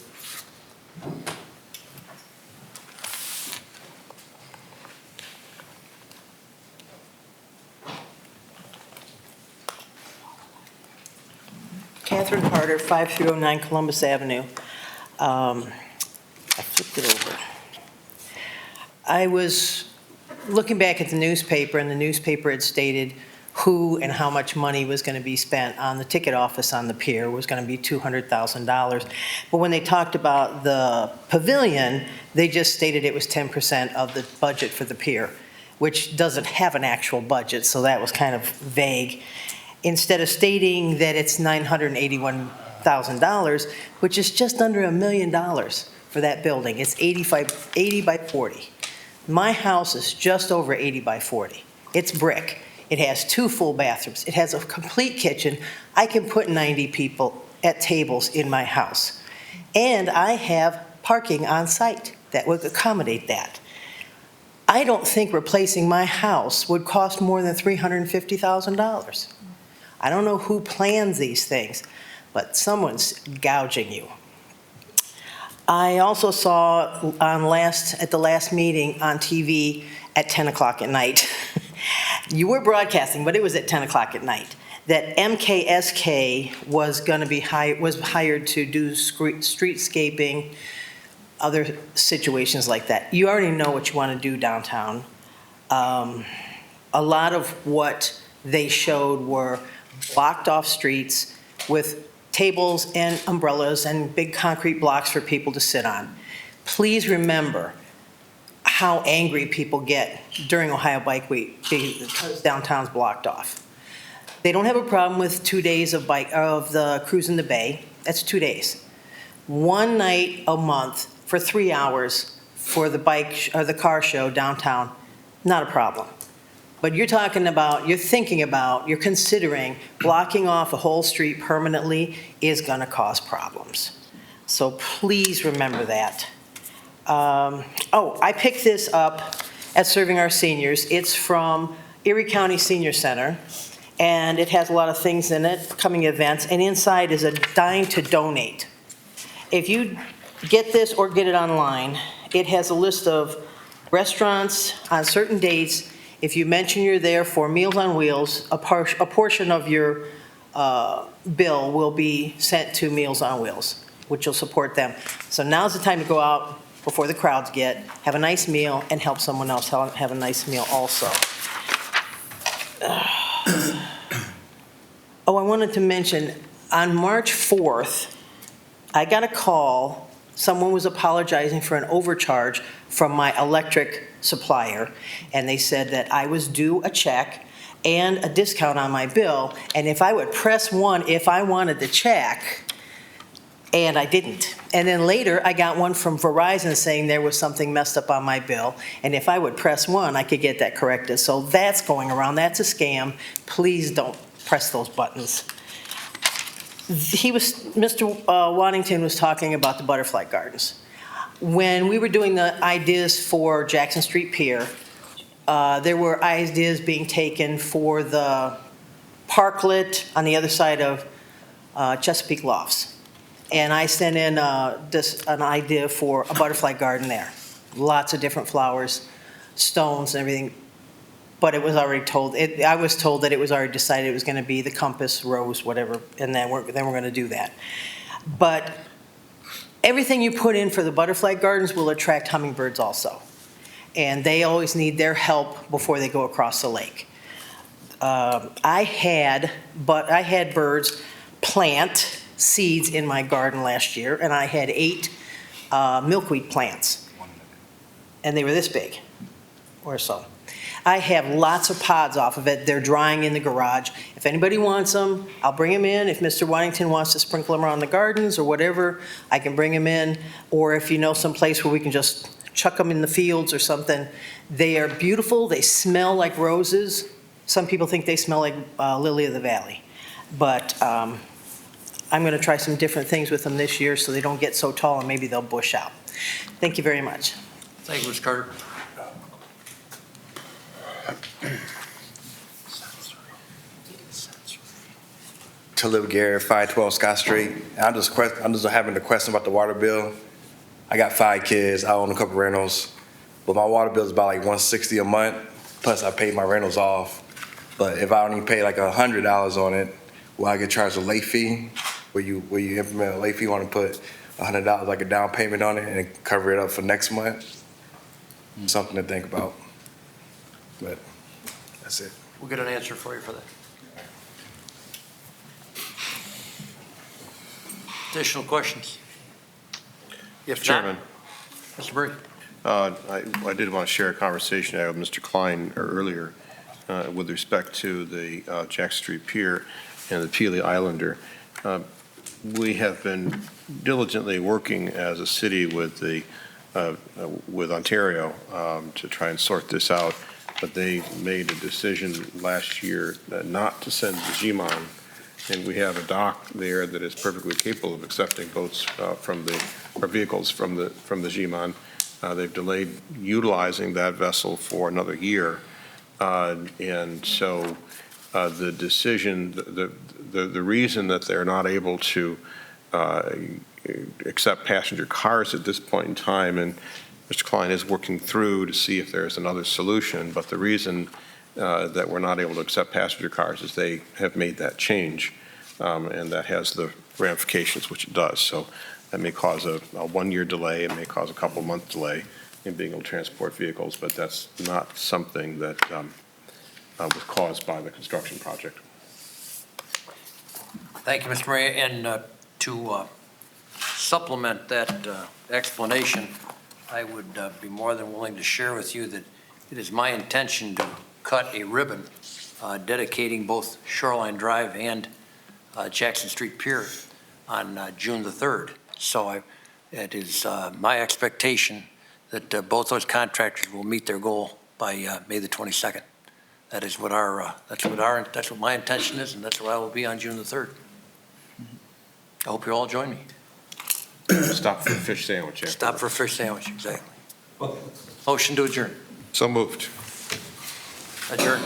Catherine Carter, 5309 Columbus Avenue. I flipped it over. I was looking back at the newspaper, and the newspaper had stated who and how much money was going to be spent on the ticket office on the pier was going to be $200,000. But when they talked about the pavilion, they just stated it was 10% of the budget for the pier, which doesn't have an actual budget, so that was kind of vague. Instead of stating that it's $981,000, which is just under $1 million for that building. It's 80 by 40. My house is just over 80 by 40. It's brick. It has 2 full bathrooms. It has a complete kitchen. I can put 90 people at tables in my house. And I have parking on site that would accommodate that. I don't think replacing my house would cost more than $350,000. I don't know who plans these things, but someone's gouging you. I also saw at the last meeting on TV at 10 o'clock at night, you were broadcasting, but it was at 10 o'clock at night, that MKSK was hired to do streetscaping, other situations like that. You already know what you want to do downtown. A lot of what they showed were blocked off streets with tables and umbrellas and big concrete blocks for people to sit on. Please remember how angry people get during Ohio Bike Week because downtown's blocked off. They don't have a problem with 2 days of the cruise in the bay. That's 2 days. 1 night a month for 3 hours for the car show downtown, not a problem. But you're considering blocking off a whole street permanently is going to cause problems. So please remember that. I picked this up at Serving Our Seniors. It's from Erie County Senior Center, and it has a lot of things in it, coming events, and inside is a dime to donate. If you get this or get it online, it has a list of restaurants on certain dates. If you mention you're there for Meals on Wheels, a portion of your bill will be sent to Meals on Wheels, which will support them. So now's the time to go out before the crowds have a nice meal, and help someone else have a nice meal also. I wanted to mention, on March 4th, I got a call someone was apologizing for an overcharge from my electric supplier, and they said that I was due a check and a discount on my bill, and if I would press 1 if I wanted the check, and I didn't. And then later, I got one from Verizon saying there was something messed up on my bill, and if I would press 1, I could get that corrected. So that's going around. That's a scam. Please don't press those buttons. Mr. Waddington was talking about the butterfly gardens. When we were doing the ideas for Jackson Street Pier, there were ideas being taken for the parklet on the other side of Chesapeake Lofts. And I sent in an idea for a butterfly garden there. Lots of different flowers, stones and everything. But it was already told, I was told that it was already decided it was going to be the compass, rose, whatever, and then we're going to do that. But everything you put in for the butterfly gardens will attract hummingbirds also. And they always need their help before they go across the lake. I had birds plant seeds in my garden last year, and I had 8 milkweed plants. And they were this big, or so. I have lots of pods off of it. They're drying in the garage. If anybody wants them, I'll bring them in. If Mr. Waddington wants to sprinkle them around the gardens or whatever, I can bring them in. Or if you know some place where we can just chuck them in the fields or something. They are beautiful. They smell like roses. Some people think they smell like lily of the valley. But I'm going to try some different things with them this year so they don't get so tall and maybe they'll bush out. Thank you very much. Thank you, Ms. Carter. Talib Garrett, 512 Scott Street. I'm just having a question about the water bill. I got 5 kids. I own a couple rentals, but my water bill is about like $160 a month. Plus, I pay my rentals off. But if I only pay like $100 on it, will I get charged a late fee? Will you implement a late fee? Want to put $100 like a down payment on it and cover it up for next month? Something to think about. But that's it. We'll get an answer for you for that. Additional questions? If Chairman. Not, Mr. Murray. I did want to share a conversation I had with Mr. Klein earlier with respect to the Jackson Street Pier and the Peely Islander. We have been diligently working as a city with Ontario to try and sort this out, but they made a decision last year not to send the G-Mon, and we have a dock there that is perfectly capable of accepting boats or vehicles from the G-Mon. They've delayed utilizing that vessel for another year, and so the decision, the reason that they're not able to accept passenger cars at this point in time, and Mr. Klein is working through to see if there's another solution, but the reason that we're not able to accept passenger cars is they have made that change, and that has the ramifications which it does. So that may cause a 1-year delay, it may cause a couple-month delay in being able to transport vehicles, but that's not something that was caused by the construction project. Thank you, Mr. Murray. And to supplement that explanation, I would be more than willing to share with you that it is my intention to cut a ribbon dedicating both Shoreline Drive and Jackson Street Pier on June the 3rd. So it is my expectation that both those contractors will meet their goal by May the 22nd. That is what that's what my intention is, and that's where I will be on June the 3rd. I hope you all join me. Stop for a fish sandwich. After. Stop for a fish sandwich, exactly. Motion to adjourn. So moved. Adjourn.